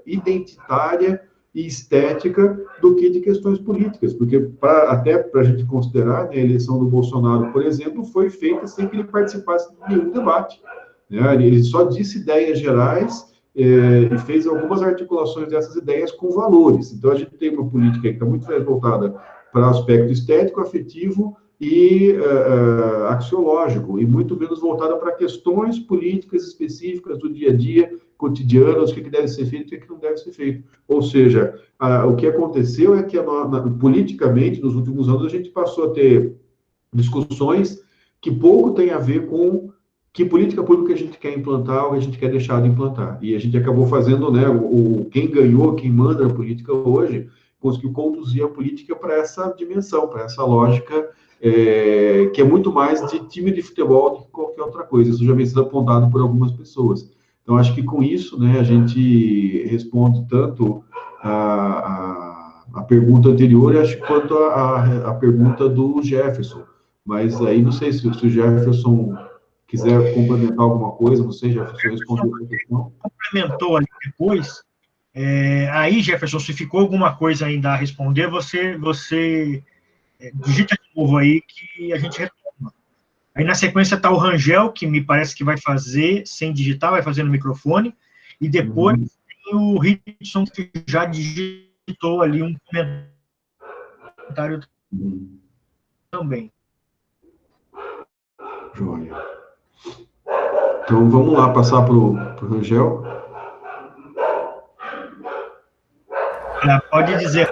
B: identitária e estética do que de questões políticas, porque até para a gente considerar, né, a eleição do Bolsonaro, por exemplo, foi feita sem que ele participasse de nenhum debate. Né? Ele só disse ideias gerais e fez algumas articulações dessas ideias com valores. Então, a gente tem uma política que está muito mais voltada para o aspecto estético, afetivo e axiológico, e muito menos voltada para questões políticas específicas do dia a dia, cotidianas, o que deve ser feito e o que não deve ser feito. Ou seja, o que aconteceu é que, politicamente, nos últimos anos, a gente passou a ter discussões que pouco têm a ver com que política pública a gente quer implantar ou a gente quer deixar de implantar. E a gente acabou fazendo, né, quem ganhou, quem manda a política hoje, conseguiu conduzir a política para essa dimensão, para essa lógica, que é muito mais de time de futebol do que qualquer outra coisa. Isso já vem sendo apontado por algumas pessoas. Então, acho que com isso, né, a gente responde tanto a pergunta anterior, acho, quanto a pergunta do Jefferson. Mas aí, não sei se o Jefferson quiser complementar alguma coisa, você, Jefferson, respondeu a questão.
A: Complementou ali depois. Aí, Jefferson, se ficou alguma coisa ainda a responder, você digita de novo aí que a gente retoma. Aí na sequência está o Rangel, que me parece que vai fazer sem digitar, vai fazer no microfone, e depois tem o Richardson, que já digitou ali um comentário também.
B: Joia. Então vamos lá, passar para o Rangel.
A: Pode dizer.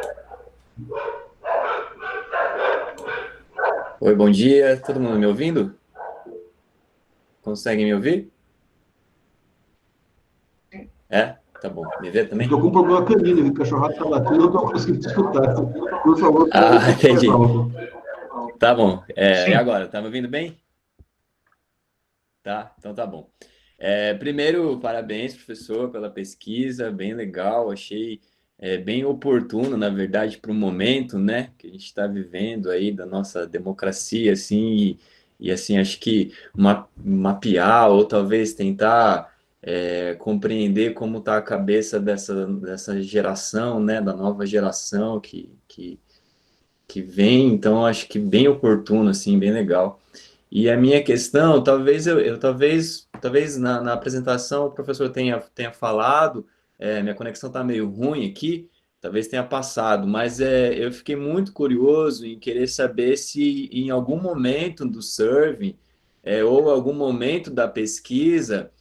E: Oi, bom dia. Todo mundo me ouvindo? Conseguem me ouvir? Tá bom. Me vê também?
B: Estou com um problema canino, o cachorrado está batendo, não estou conseguindo escutar. Por favor,
E: entendi. Tá bom. E agora, tá me ouvindo bem? Tá, então tá bom. Primeiro, parabéns, professor, pela pesquisa, bem legal, achei bem oportuno, na verdade, para o momento, né, que a gente está vivendo aí da nossa democracia, assim, e assim, acho que mapear ou talvez tentar compreender como está a cabeça dessa geração, né, da nova geração que vem, então acho que bem oportuno, assim, bem legal. E a minha questão, talvez talvez na apresentação o professor tenha falado, minha conexão está meio ruim aqui, talvez tenha passado, mas eu fiquei muito curioso em querer saber se em algum momento do survey ou algum momento da pesquisa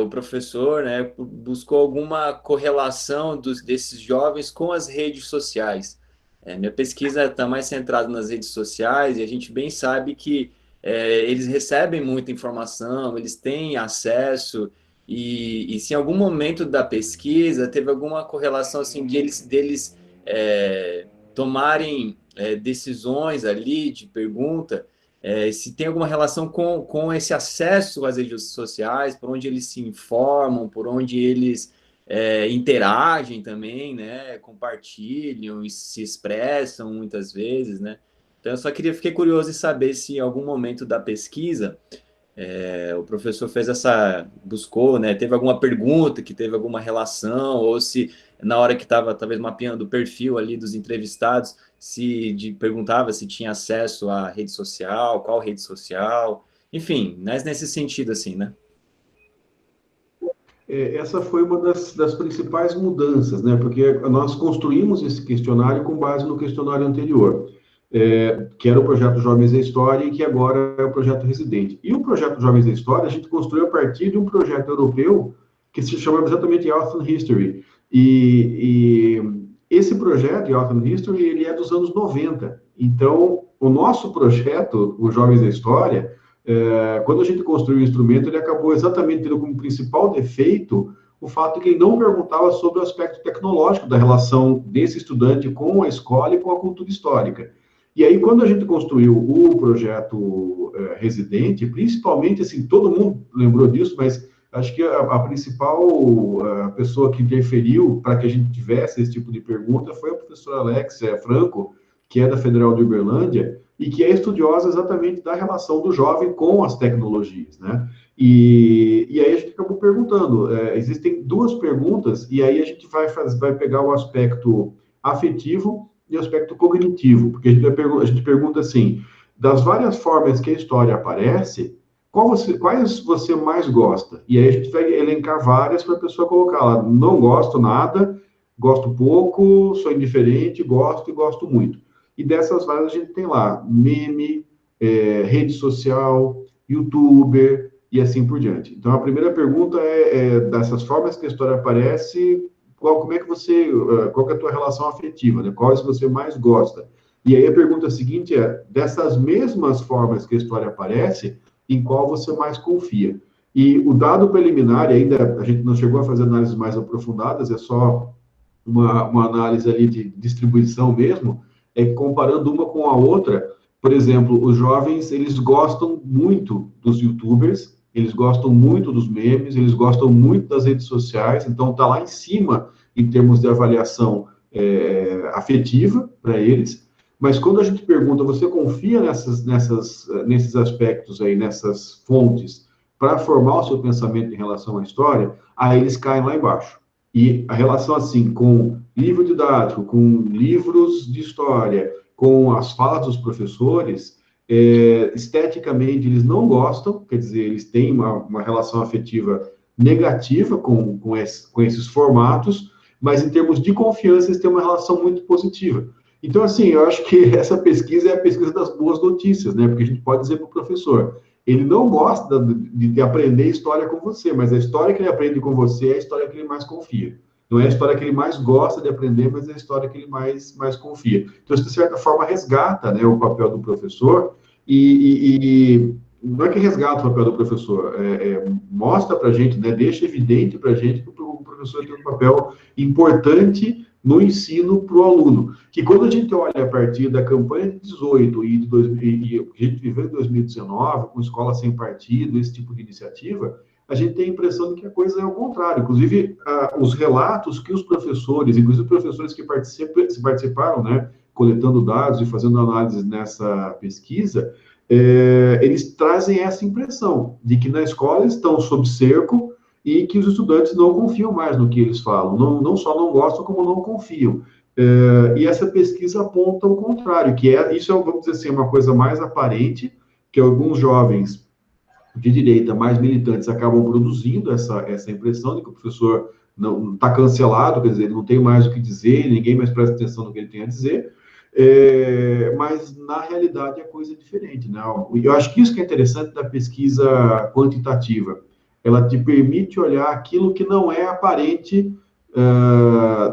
E: o professor, né, buscou alguma correlação desses jovens com as redes sociais. Minha pesquisa está mais centrada nas redes sociais e a gente bem sabe que eles recebem muita informação, eles têm acesso, e se em algum momento da pesquisa teve alguma correlação assim, deles tomarem decisões ali de pergunta, se tem alguma relação com esse acesso às redes sociais, por onde eles se informam, por onde eles interagem também, né, compartilham e se expressam muitas vezes, né? Então, eu só fiquei curioso em saber se em algum momento da pesquisa o professor buscou, né, teve alguma pergunta que teve alguma relação, ou se na hora que estava talvez mapeando o perfil ali dos entrevistados, perguntava se tinha acesso à rede social, qual rede social, enfim, mas nesse sentido assim, né?
B: Essa foi uma das principais mudanças, né? Porque nós construímos esse questionário com base no questionário anterior, que era o projeto Jovens da História e que agora é o projeto Residente. E o projeto Jovens da História a gente construiu a partir de um projeto europeu que se chamava exatamente Youth and History. E esse projeto, Youth and History, ele é dos anos 90. Então, o nosso projeto, o Jovens da História, quando a gente construiu o instrumento, ele acabou exatamente tendo como principal defeito o fato de que ele não perguntava sobre o aspecto tecnológico da relação desse estudante com a escola e com a cultura histórica. E aí, quando a gente construiu o projeto Residente, principalmente, assim, todo mundo lembrou disso, mas acho que a principal pessoa que interferiu para que a gente tivesse esse tipo de pergunta foi a professora Alexia Franco, que é da Federal de Uberlândia, e que é estudiosa exatamente da relação do jovem com as tecnologias, né? E aí a gente acabou perguntando, existem duas perguntas, e aí a gente vai pegar o aspecto afetivo e o aspecto cognitivo, porque a gente pergunta assim, das várias formas que a história aparece, quais você mais gosta? E aí a gente vai elencar várias para a pessoa colocar lá, não gosto nada, gosto pouco, sou indiferente, gosto e gosto muito. E dessas várias a gente tem lá meme, rede social, youtuber e assim por diante. Então, a primeira pergunta dessas formas que a história aparece, qual que é a tua relação afetiva, né? Quais você mais gosta? E aí a pergunta seguinte dessas mesmas formas que a história aparece, em qual você mais confia? E o dado preliminar, ainda a gente não chegou a fazer análises mais aprofundadas, é só uma análise ali de distribuição mesmo, comparando uma com a outra. Por exemplo, os jovens, eles gostam muito dos youtubers, eles gostam muito dos memes, eles gostam muito das redes sociais, então está lá em cima em termos de avaliação afetiva para eles. Mas quando a gente pergunta, você confia nesses aspectos aí, nessas fontes, para formar o seu pensamento em relação à história, aí eles caem lá embaixo. E a relação, assim, com livro didático, com livros de história, com as falas dos professores, esteticamente eles não gostam, quer dizer, eles têm uma relação afetiva negativa com esses formatos, mas em termos de confiança eles têm uma relação muito positiva. Então, assim, eu acho que essa pesquisa é a pesquisa das boas notícias, né? Porque a gente pode dizer para o professor, ele não gosta de aprender história com você, mas a história que ele aprende com você é a história que ele mais confia. Não é a história que ele mais gosta de aprender, mas é a história que ele mais confia. Então, isso, de certa forma, resgata, né, o papel do professor e não é que resgata o papel do professor, mostra para a gente, né, deixa evidente para a gente que o professor tem um papel importante no ensino para o aluno. Que quando a gente olha a partir da campanha de 18 e o que a gente viveu em 2019, com escola sem partido, esse tipo de iniciativa, a gente tem a impressão de que a coisa é o contrário. Inclusive, os relatos que os professores, inclusive os professores que participaram, né, coletando dados e fazendo análises nessa pesquisa, eles trazem essa impressão de que na escola estão sob cerco e que os estudantes não confiam mais no que eles falam. Não só não gostam, como não confiam. E essa pesquisa aponta o contrário, que isso é, vamos dizer assim, uma coisa mais aparente, que alguns jovens de direita mais militantes acabam produzindo essa impressão de que o professor não está cancelado, quer dizer, ele não tem mais o que dizer, ninguém mais presta atenção no que ele tem a dizer, mas na realidade a coisa é diferente, né? Eu acho que isso que é interessante da pesquisa quantitativa, ela te permite olhar aquilo que não é aparente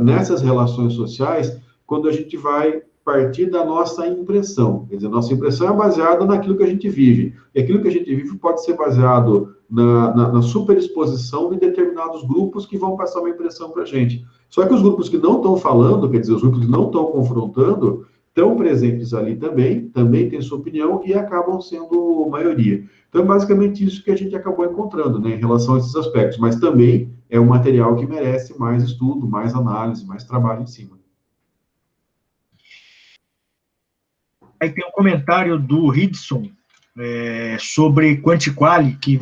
B: nessas relações sociais, quando a gente vai partir da nossa impressão. Quer dizer, nossa impressão é baseada naquilo que a gente vive. E aquilo que a gente vive pode ser baseado na superexposição de determinados grupos que vão passar uma impressão para a gente. Só que os grupos que não estão falando, quer dizer, os grupos que não estão confrontando, estão presentes ali também têm sua opinião e acabam sendo maioria. Então, é basicamente isso que a gente acabou encontrando, né, em relação a esses aspectos. Mas também é um material que merece mais estudo, mais análise, mais trabalho em cima.
A: Aí tem um comentário do Ridson, sobre Quantiquali, que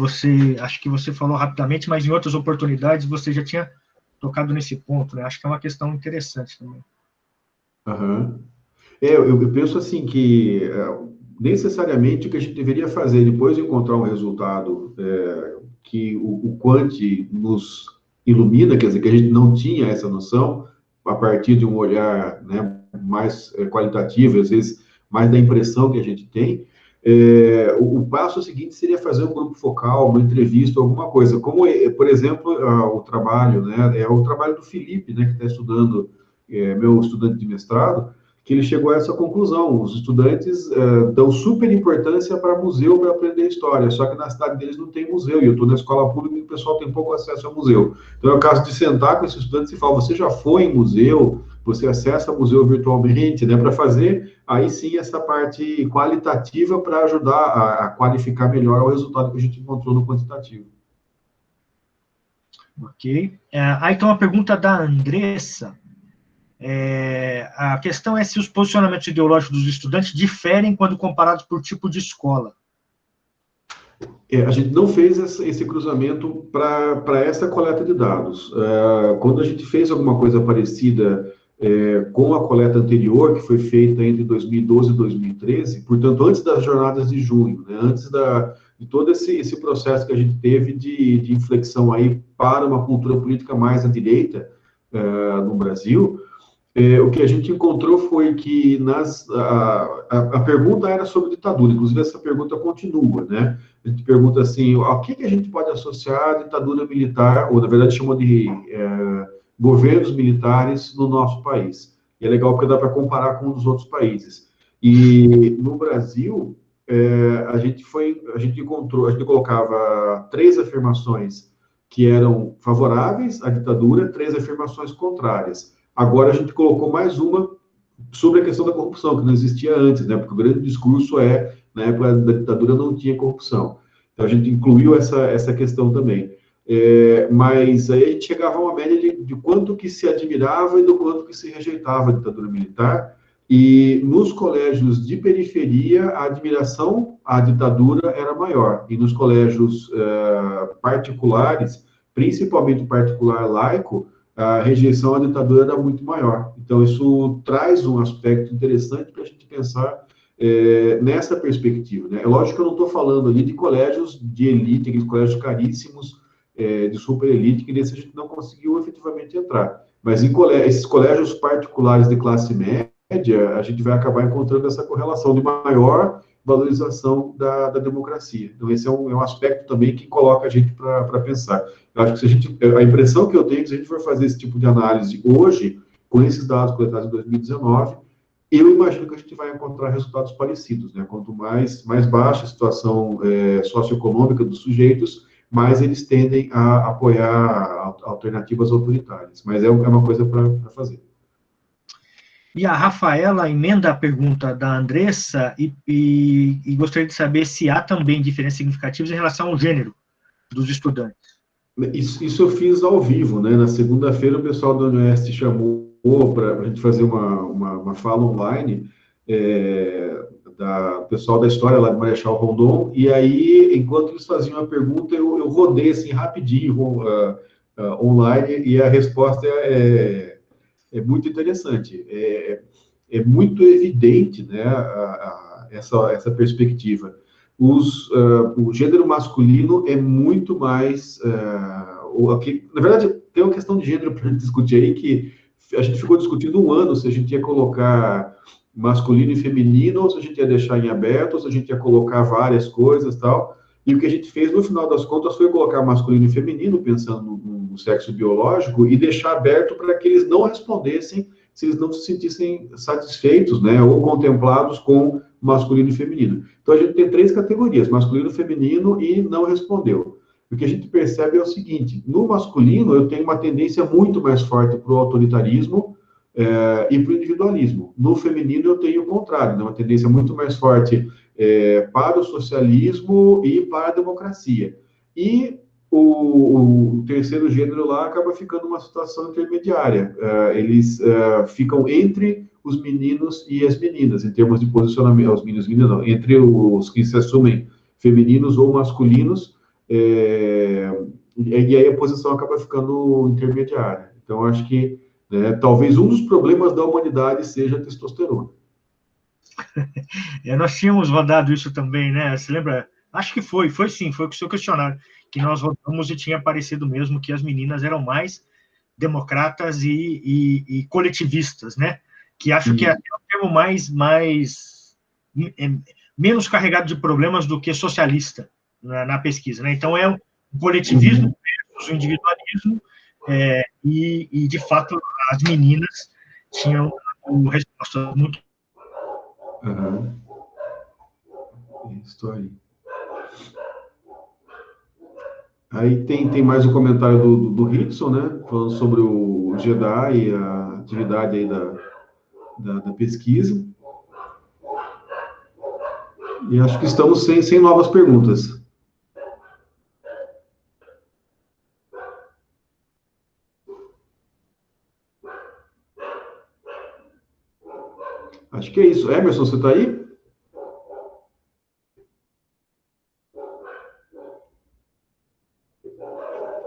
A: acho que você falou rapidamente, mas em outras oportunidades você já tinha tocado nesse ponto, né? Acho que é uma questão interessante também.
B: Aham. Eu penso assim que necessariamente o que a gente deveria fazer depois de encontrar um resultado que o Quant nos ilumina, quer dizer, que a gente não tinha essa noção, a partir de um olhar, né, mais qualitativo, às vezes mais da impressão que a gente tem, o passo seguinte seria fazer um grupo focal, uma entrevista, alguma coisa, como, por exemplo, o trabalho, né, é o trabalho do Felipe, né, que está estudando, meu estudante de mestrado, que ele chegou a essa conclusão. Os estudantes dão super importância para museu para aprender história, só que na cidade deles não tem museu, e eu estou na escola pública e o pessoal tem pouco acesso ao museu. Então é o caso de sentar com esses estudantes e falar, você já foi em museu, você acessa museu virtualmente, né, para fazer, aí sim, essa parte qualitativa para ajudar a qualificar melhor o resultado que a gente encontrou no quantitativo.
A: Ok. Aí tem uma pergunta da Andressa. A questão é se os posicionamentos ideológicos dos estudantes diferem quando comparados por tipo de escola.
B: A gente não fez esse cruzamento para essa coleta de dados. Quando a gente fez alguma coisa parecida com a coleta anterior, que foi feita entre 2012 e 2013, portanto, antes das jornadas de junho, né, antes de todo esse processo que a gente teve de inflexão aí para uma cultura política mais à direita no Brasil, o que a gente encontrou foi que a pergunta era sobre ditadura, inclusive essa pergunta continua, né? A gente pergunta assim, o que a gente pode associar à ditadura militar, ou na verdade chamou de governos militares no nosso país. E é legal porque dá para comparar com os outros países. E no Brasil, a gente colocava 3 afirmações que eram favoráveis à ditadura, 3 afirmações contrárias. Agora a gente colocou mais uma sobre a questão da corrupção, que não existia antes, né? Porque o grande discurso na época da ditadura não tinha corrupção. Então a gente incluiu essa questão também. Mas aí a gente chegava a uma média de quanto que se admirava e do quanto que se rejeitava a ditadura militar. E nos colégios de periferia, a admiração à ditadura era maior. E nos colégios particulares, principalmente o particular laico, a rejeição à ditadura era muito maior. Então, isso traz um aspecto interessante para a gente pensar nessa perspectiva, né? É lógico que eu não estou falando ali de colégios de elite, aqueles colégios caríssimos, de super elite, que nesse a gente não conseguiu efetivamente entrar. Mas esses colégios particulares de classe média, a gente vai acabar encontrando essa correlação de maior valorização da democracia. Então, esse é um aspecto também que coloca a gente para pensar. Eu acho que a impressão que eu tenho é que se a gente for fazer esse tipo de análise hoje, com esses dados coletados em 2019, eu imagino que a gente vai encontrar resultados parecidos, né? Quanto mais baixa a situação socioeconômica dos sujeitos, mais eles tendem a apoiar alternativas autoritárias. Mas é uma coisa para fazer.
A: E a Rafaela emenda a pergunta da Andressa e gostaria de saber se há também diferenças significativas em relação ao gênero dos estudantes.
B: Isso eu fiz ao vivo, né? Na segunda-feira o pessoal da UniOeste chamou para a gente fazer uma fala online do pessoal da história lá de Marechal Rondon, e aí, enquanto eles faziam a pergunta, eu rodei assim rapidinho online, e a resposta é muito interessante. É muito evidente, né, essa perspectiva. O gênero masculino é muito mais... na verdade, tem uma questão de gênero para discutir aí, que a gente ficou discutindo 1 ano se a gente ia colocar masculino e feminino, ou se a gente ia deixar em aberto, ou se a gente ia colocar várias coisas e tal. E o que a gente fez, no final das contas, foi colocar masculino e feminino, pensando no sexo biológico, e deixar aberto para que eles não respondessem se eles não se sentissem satisfeitos, né, ou contemplados com masculino e feminino. Então, a gente tem 3 categorias, masculino, feminino e não respondeu. O que a gente percebe é o seguinte: no masculino, eu tenho uma tendência muito mais forte para o autoritarismo e para o individualismo. No feminino, eu tenho o contrário, né, uma tendência muito mais forte para o socialismo e para a democracia. E o terceiro gênero lá acaba ficando uma situação intermediária. Eles ficam entre os meninos e as meninas, em termos de posicionamento, os meninos e meninas não, entre os que se assumem femininos ou masculinos, e aí a posição acaba ficando intermediária. Então, acho que talvez um dos problemas da humanidade seja a testosterona.
A: Nós tínhamos rodado isso também, né? Você lembra? Acho que foi sim, foi com o seu questionário, que nós rodamos e tinha aparecido mesmo que as meninas eram mais democratas e coletivistas, né? Que acho que é o termo menos carregado de problemas do que socialista na pesquisa, né? Então, é o coletivismo versus o individualismo, e, de fato, as meninas tinham respostas muito...
B: Estou aí. Aí tem mais um comentário do Rickson, né? Falando sobre o Jedi e a atividade aí da pesquisa. E acho que estamos sem novas perguntas. Acho que é isso. Emerson, você está aí?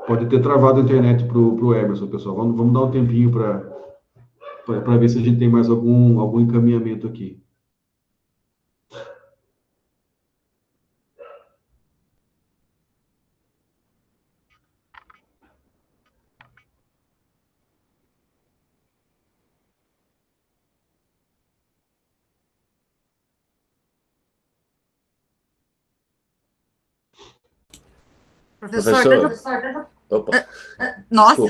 B: Pode ter travado a internet para o Emerson, pessoal. Vamos dar um tempinho para ver se a gente tem mais algum encaminhamento aqui.
E: Professor. Opa.
F: Nossa.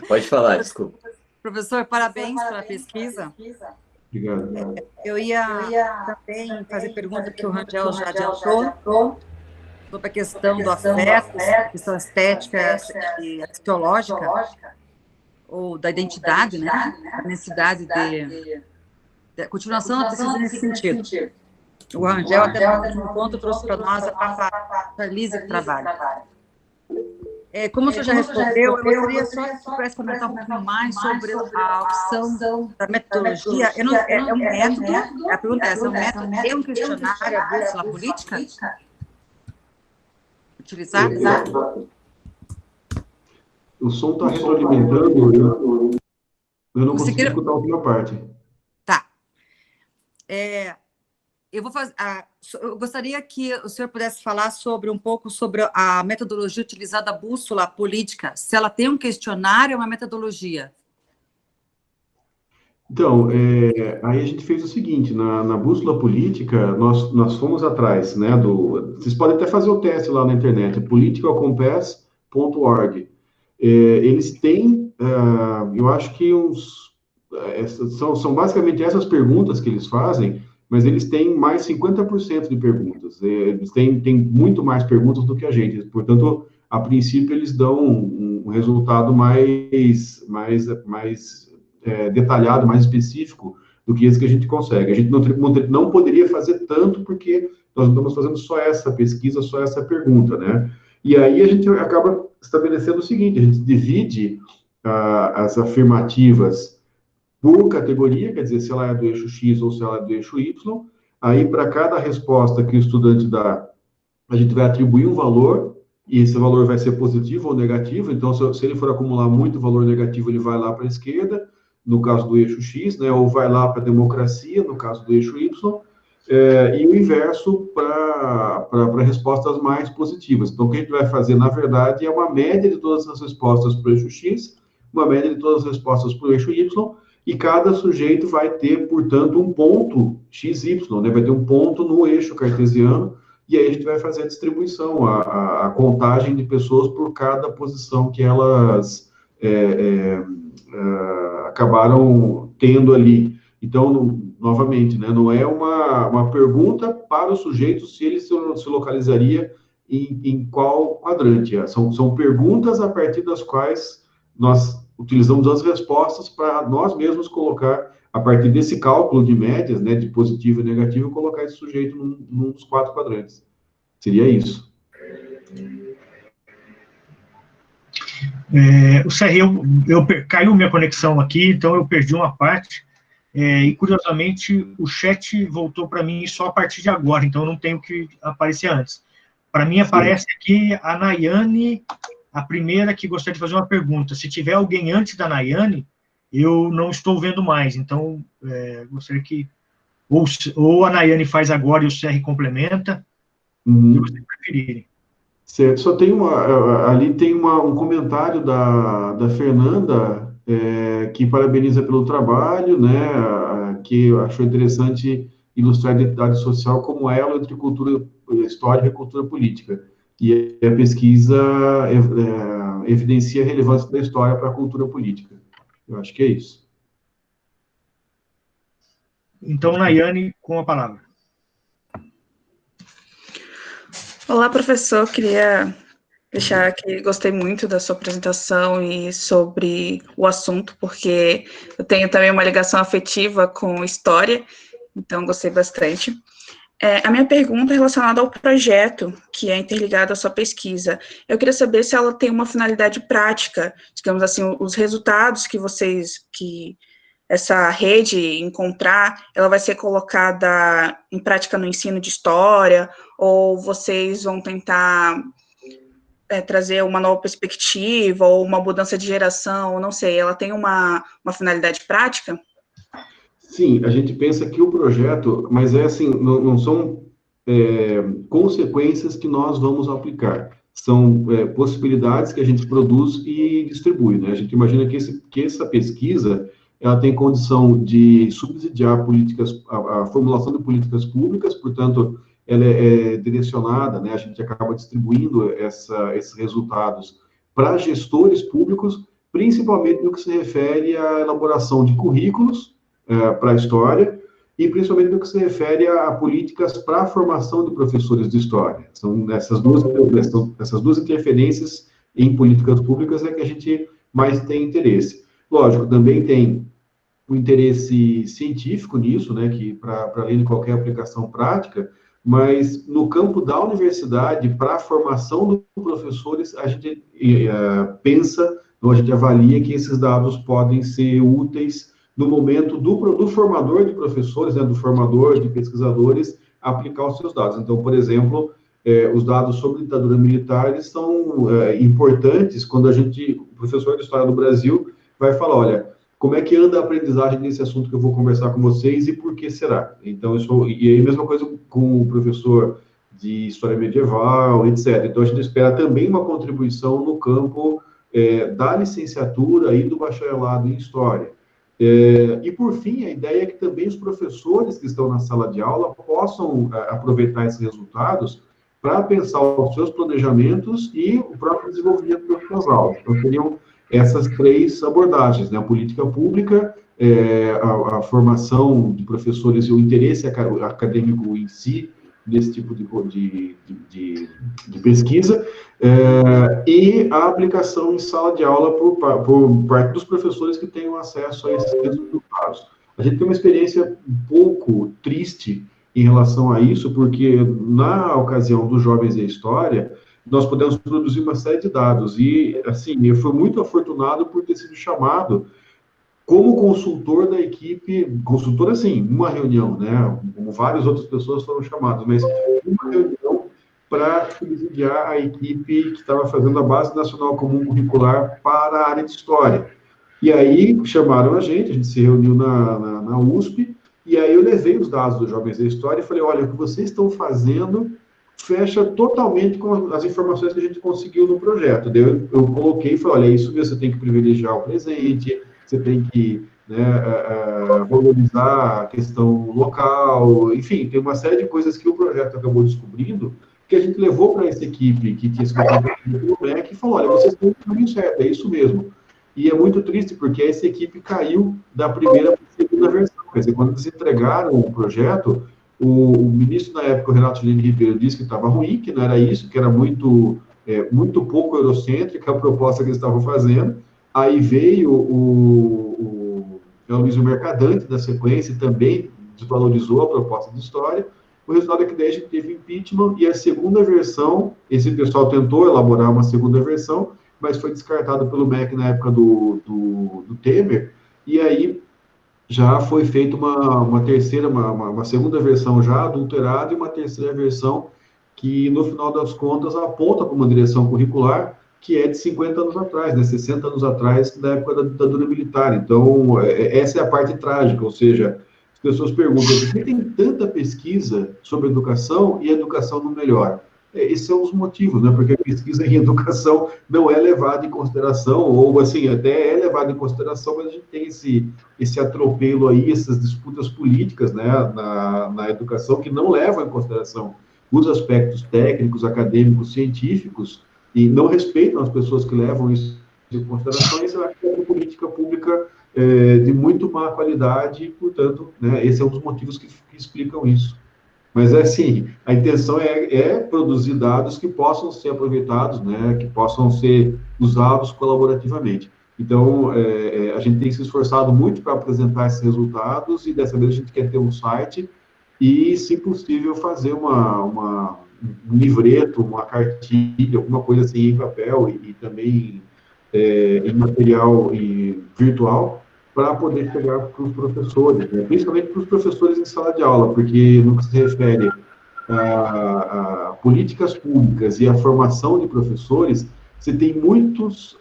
E: Pode falar, desculpa.
F: Professor, parabéns pela pesquisa.
B: Obrigado.
F: Eu ia também fazer pergunta que o Rangel já adiantou sobre a questão do afeto, a questão estética e axiológica, ou da identidade, né? A necessidade de continuação da pesquisa nesse sentido. O Rangel, até no ponto, trouxe para nós a Lisa que trabalha. Como o senhor já respondeu, eu gostaria só que você pudesse comentar um pouquinho mais sobre a opção da metodologia. É um método, a pergunta é um método e um questionário, a bússola política? Utilizado?
B: O som está retroalimentando, eu não consegui escutar a última parte.
F: Tá. Eu gostaria que o senhor pudesse falar um pouco sobre a metodologia utilizada, a bússola política, se ela tem um questionário ou uma metodologia.
B: Então, aí a gente fez o seguinte, na bússola política, nós fomos atrás, né, vocês podem até fazer o teste lá na internet, politicalcompass.org. Eles têm, eu acho que são basicamente essas perguntas que eles fazem, mas eles têm mais 50% de perguntas. Eles têm muito mais perguntas do que a gente. Portanto, a princípio, eles dão um resultado mais detalhado, mais específico do que esse que a gente consegue. A gente não poderia fazer tanto porque nós estamos fazendo só essa pesquisa, só essa pergunta, né? E aí a gente acaba estabelecendo o seguinte, a gente divide as afirmativas por categoria, quer dizer, se ela é do eixo X ou se ela é do eixo Y, aí para cada resposta que o estudante dá, a gente vai atribuir um valor, e esse valor vai ser positivo ou negativo, então se ele for acumular muito valor negativo, ele vai lá para a esquerda, no caso do eixo X, né, ou vai lá para a democracia, no caso do eixo Y, e o inverso para respostas mais positivas. Então, o que a gente vai fazer, na verdade, é uma média de todas as respostas para o eixo X, uma média de todas as respostas para o eixo Y, e cada sujeito vai ter, portanto, um ponto XY, né? Vai ter um ponto no eixo cartesiano, e aí a gente vai fazer a distribuição, a contagem de pessoas por cada posição que elas acabaram tendo ali. Então, novamente, né, não é uma pergunta para o sujeito se ele se localizaria em qual quadrante. São perguntas a partir das quais nós utilizamos as respostas para nós mesmos colocar, a partir desse cálculo de médias, né, de positivo e negativo, colocar esse sujeito num dos 4 quadrantes. Seria isso.
A: O CR, caiu minha conexão aqui, então eu perdi uma parte, e curiosamente o chat voltou para mim só a partir de agora, então eu não tenho que aparecer antes. Para mim aparece aqui a Nayane, a primeira que gostaria de fazer uma pergunta. Se tiver alguém antes da Nayane, eu não estou vendo mais, então gostaria que ou a Nayane faz agora e o CR complementa, se vocês preferirem.
B: Certo, só tem ali tem um comentário da Fernanda, que parabeniza pelo trabalho, né, que achou interessante ilustrar a identidade social como elo entre cultura histórica e cultura política. E a pesquisa evidencia a relevância da história para a cultura política. Eu acho que é isso.
A: Então, Nayane, com a palavra.
G: Olá, professor. Queria deixar que gostei muito da sua apresentação e sobre o assunto, porque eu tenho também uma ligação afetiva com história, então gostei bastante. A minha pergunta é relacionada ao projeto, que é interligado à sua pesquisa. Eu queria saber se ela tem uma finalidade prática, digamos assim, os resultados que essa rede encontrar, ela vai ser colocada em prática no ensino de história, ou vocês vão tentar trazer uma nova perspectiva, ou uma mudança de geração, não sei, ela tem uma finalidade prática?
B: Sim, a gente pensa que o projeto, mas assim, não são consequências que nós vamos aplicar, são possibilidades que a gente produz e distribui, né? A gente imagina que essa pesquisa, ela tem condição de subsidiar a formulação de políticas públicas, portanto, ela é direcionada, né? A gente acaba distribuindo esses resultados para gestores públicos, principalmente no que se refere à elaboração de currículos para a história, e principalmente no que se refere a políticas para a formação de professores de história. São essas duas interferências em políticas públicas que a gente mais tem interesse. Lógico, também tem o interesse científico nisso, né, que para além de qualquer aplicação prática, mas no campo da universidade, para a formação dos professores, a gente a gente avalia que esses dados podem ser úteis no momento do formador de professores, né, do formador de pesquisadores, aplicar os seus dados. Então, por exemplo, os dados sobre ditadura militar são importantes quando o professor de História do Brasil vai falar, olha, como é que anda a aprendizagem desse assunto que eu vou conversar com vocês e por que será? Então, e aí, mesma coisa com o professor de História Medieval, etc. Então, a gente espera também uma contribuição no campo da licenciatura e do bacharelado em História. E, por fim, a ideia é que também os professores que estão na sala de aula possam aproveitar esses resultados para pensar os seus planejamentos e o próprio desenvolvimento das suas aulas. Então, seriam essas três abordagens, né? A política pública, a formação de professores e o interesse acadêmico em si, nesse tipo de pesquisa, e a aplicação em sala de aula por parte dos professores que tenham acesso a esses resultados. A gente tem uma experiência um pouco triste em relação a isso, porque na ocasião dos Jovens e História, nós podemos produzir uma série de dados, e, assim, eu fui muito afortunado por ter sido chamado como consultor da equipe, consultor, assim, uma reunião, né, como várias outras pessoas foram chamadas, mas uma reunião para subsidiar a equipe que estava fazendo a Base Nacional Comum Curricular para a área de História. E aí chamaram a gente se reuniu na USP, e aí eu levei os dados dos Jovens da História e falei, olha, o que vocês estão fazendo fecha totalmente com as informações que a gente conseguiu no projeto. Daí eu coloquei e falei, olha, isso você tem que privilegiar o presente, você tem que, né, valorizar a questão local, enfim, tem uma série de coisas que o projeto acabou descobrindo, que a gente levou para essa equipe que tinha sido no MEC e falou, olha, vocês estão no caminho certo, é isso mesmo. E é muito triste, porque essa equipe caiu da primeira para a segunda versão. Quer dizer, quando eles entregaram o projeto, o ministro, na época, o Renato Lini Ribeiro, disse que estava ruim, que não era isso, que era muito pouco eurocêntrica a proposta que eles estavam fazendo. Aí veio o Luiz Mercadante, na sequência, e também desvalorizou a proposta de história. O resultado é que daí a gente teve impeachment, e a segunda versão, esse pessoal tentou elaborar uma segunda versão, mas foi descartado pelo MEC na época do Temer, e aí já foi feita uma segunda versão já adulterada e uma terceira versão que, no final das contas, aponta para uma direção curricular que é de 50 anos atrás, né, 60 anos atrás, da época da ditadura militar. Então, essa é a parte trágica, ou seja, as pessoas perguntam, por que tem tanta pesquisa sobre educação e a educação não melhora? Esses são os motivos, né, porque a pesquisa em educação não é levada em consideração, ou assim, até é levada em consideração, mas a gente tem esse atropelo aí, essas disputas políticas, né, na educação, que não levam em consideração os aspectos técnicos, acadêmicos, científicos, e não respeitam as pessoas que levam isso em consideração, e isso é uma política pública de muito má qualidade, e, portanto, né, esse é um dos motivos que explicam isso. Mas, assim, a intenção é produzir dados que possam ser aproveitados, né, que possam ser usados colaborativamente. Então, a gente tem se esforçado muito para apresentar esses resultados, e dessa vez a gente quer ter um site e, se possível, fazer um livreto, uma cartilha, alguma coisa assim em papel e também em material virtual, para poder chegar para os professores, né? Principalmente para os professores em sala de aula, porque no que se refere a políticas públicas e a formação de professores, você tem muitos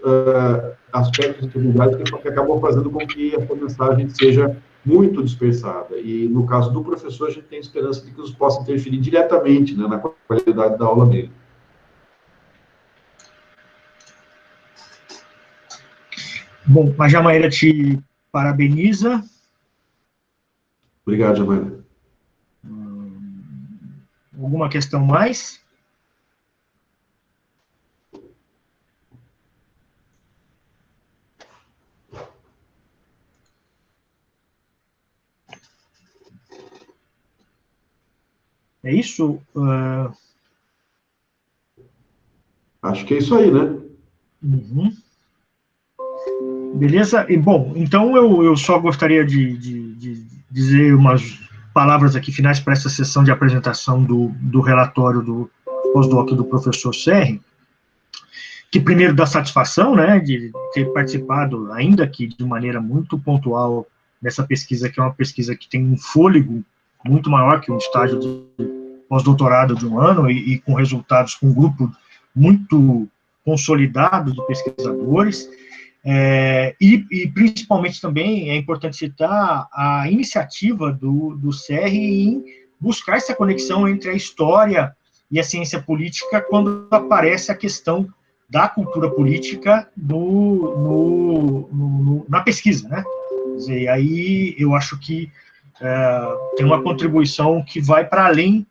B: aspectos de atividade que acabam fazendo com que a sua mensagem seja muito dispersada. E, no caso do professor, a gente tem esperança de que isso possa interferir diretamente, né, na qualidade da aula dele.
A: Bom, a Jamaíra te parabeniza.
B: Obrigado, Jamaíra.
A: Alguma questão mais? É isso?
B: Acho que é isso aí, né?
A: Uhum. Beleza? E, bom, então eu só gostaria de dizer umas palavras aqui finais para essa sessão de apresentação do relatório do pós-doc do professor Serri, que primeiro dá satisfação, né, de ter participado, ainda que de maneira muito pontual, dessa pesquisa, que é uma pesquisa que tem um fôlego muito maior que um estágio de pós-doutorado de um ano, e com resultados, com um grupo muito consolidado de pesquisadores, e principalmente também é importante citar a iniciativa do Serri em buscar essa conexão entre a história e a ciência política quando aparece a questão da cultura política na pesquisa, né? Quer dizer, aí eu acho que tem uma contribuição que vai para além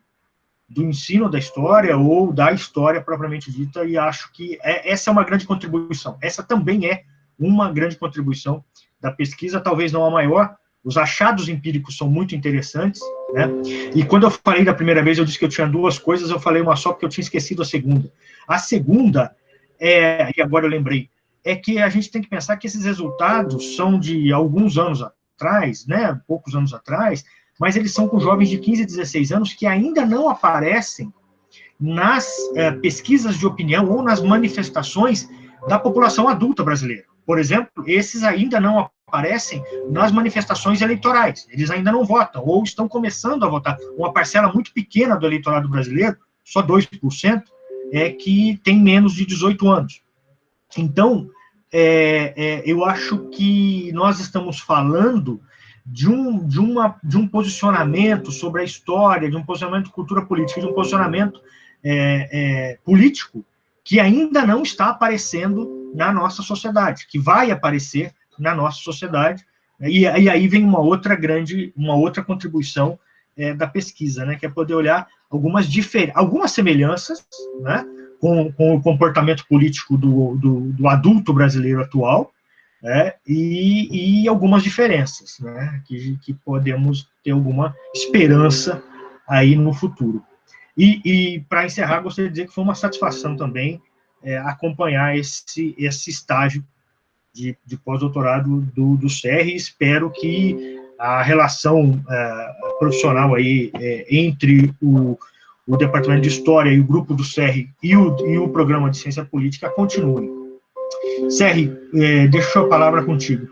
A: do ensino da história ou da história propriamente dita, e acho que essa é uma grande contribuição. Essa também é uma grande contribuição da pesquisa, talvez não a maior. Os achados empíricos são muito interessantes, né? E quando eu falei da primeira vez, eu disse que eu tinha duas coisas, eu falei uma só porque eu tinha esquecido a segunda. A segunda, e agora eu lembrei, é que a gente tem que pensar que esses resultados são de alguns anos atrás, né? Poucos anos atrás, mas eles são com jovens de 15 a 16 anos que ainda não aparecem nas pesquisas de opinião ou nas manifestações da população adulta brasileira. Por exemplo, esses ainda não aparecem nas manifestações eleitorais, eles ainda não votam, ou estão começando a votar. Uma parcela muito pequena do eleitorado brasileiro, só 2%, que tem menos de 18 anos. Então, eu acho que nós estamos falando de um posicionamento sobre a história, de um posicionamento de cultura política, de um posicionamento político que ainda não está aparecendo na nossa sociedade, que vai aparecer na nossa sociedade, e aí vem uma outra contribuição da pesquisa, né, que é poder olhar algumas semelhanças, né, com o comportamento político do adulto brasileiro atual, e algumas diferenças, né, que podemos ter alguma esperança aí no futuro. E para encerrar, gostaria de dizer que foi uma satisfação também acompanhar esse estágio de pós-doutorado do Serri. Espero que a relação profissional aí entre o Departamento de História e o grupo do Serri e o Programa de Ciência Política continue. Serri, deixo a palavra contigo.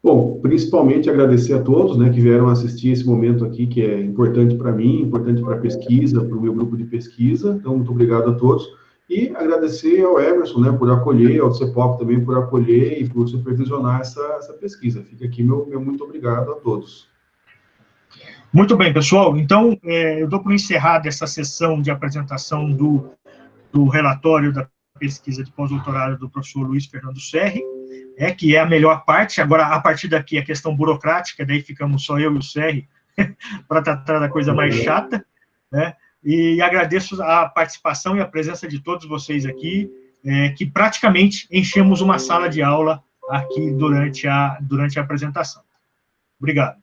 B: Bom, principalmente agradecer a todos, né, que vieram assistir esse momento aqui, que é importante para mim, importante para a pesquisa, para o meu grupo de pesquisa. Então, muito obrigado a todos. E agradecer ao Emerson, né, por acolher, ao CEPOP também por acolher e por supervisionar essa pesquisa. Fica aqui meu muito obrigado a todos.
A: Muito bem, pessoal. Então, eu dou por encerrada essa sessão de apresentação do relatório da pesquisa de pós-doutorado do professor Luiz Fernando Serri, que é a melhor parte. Agora, a partir daqui, a questão burocrática, daí ficamos só eu e o Serri para tratar da coisa mais chata, né? E agradeço a participação e a presença de todos vocês aqui, que praticamente enchemos uma sala de aula aqui durante a apresentação. Obrigado.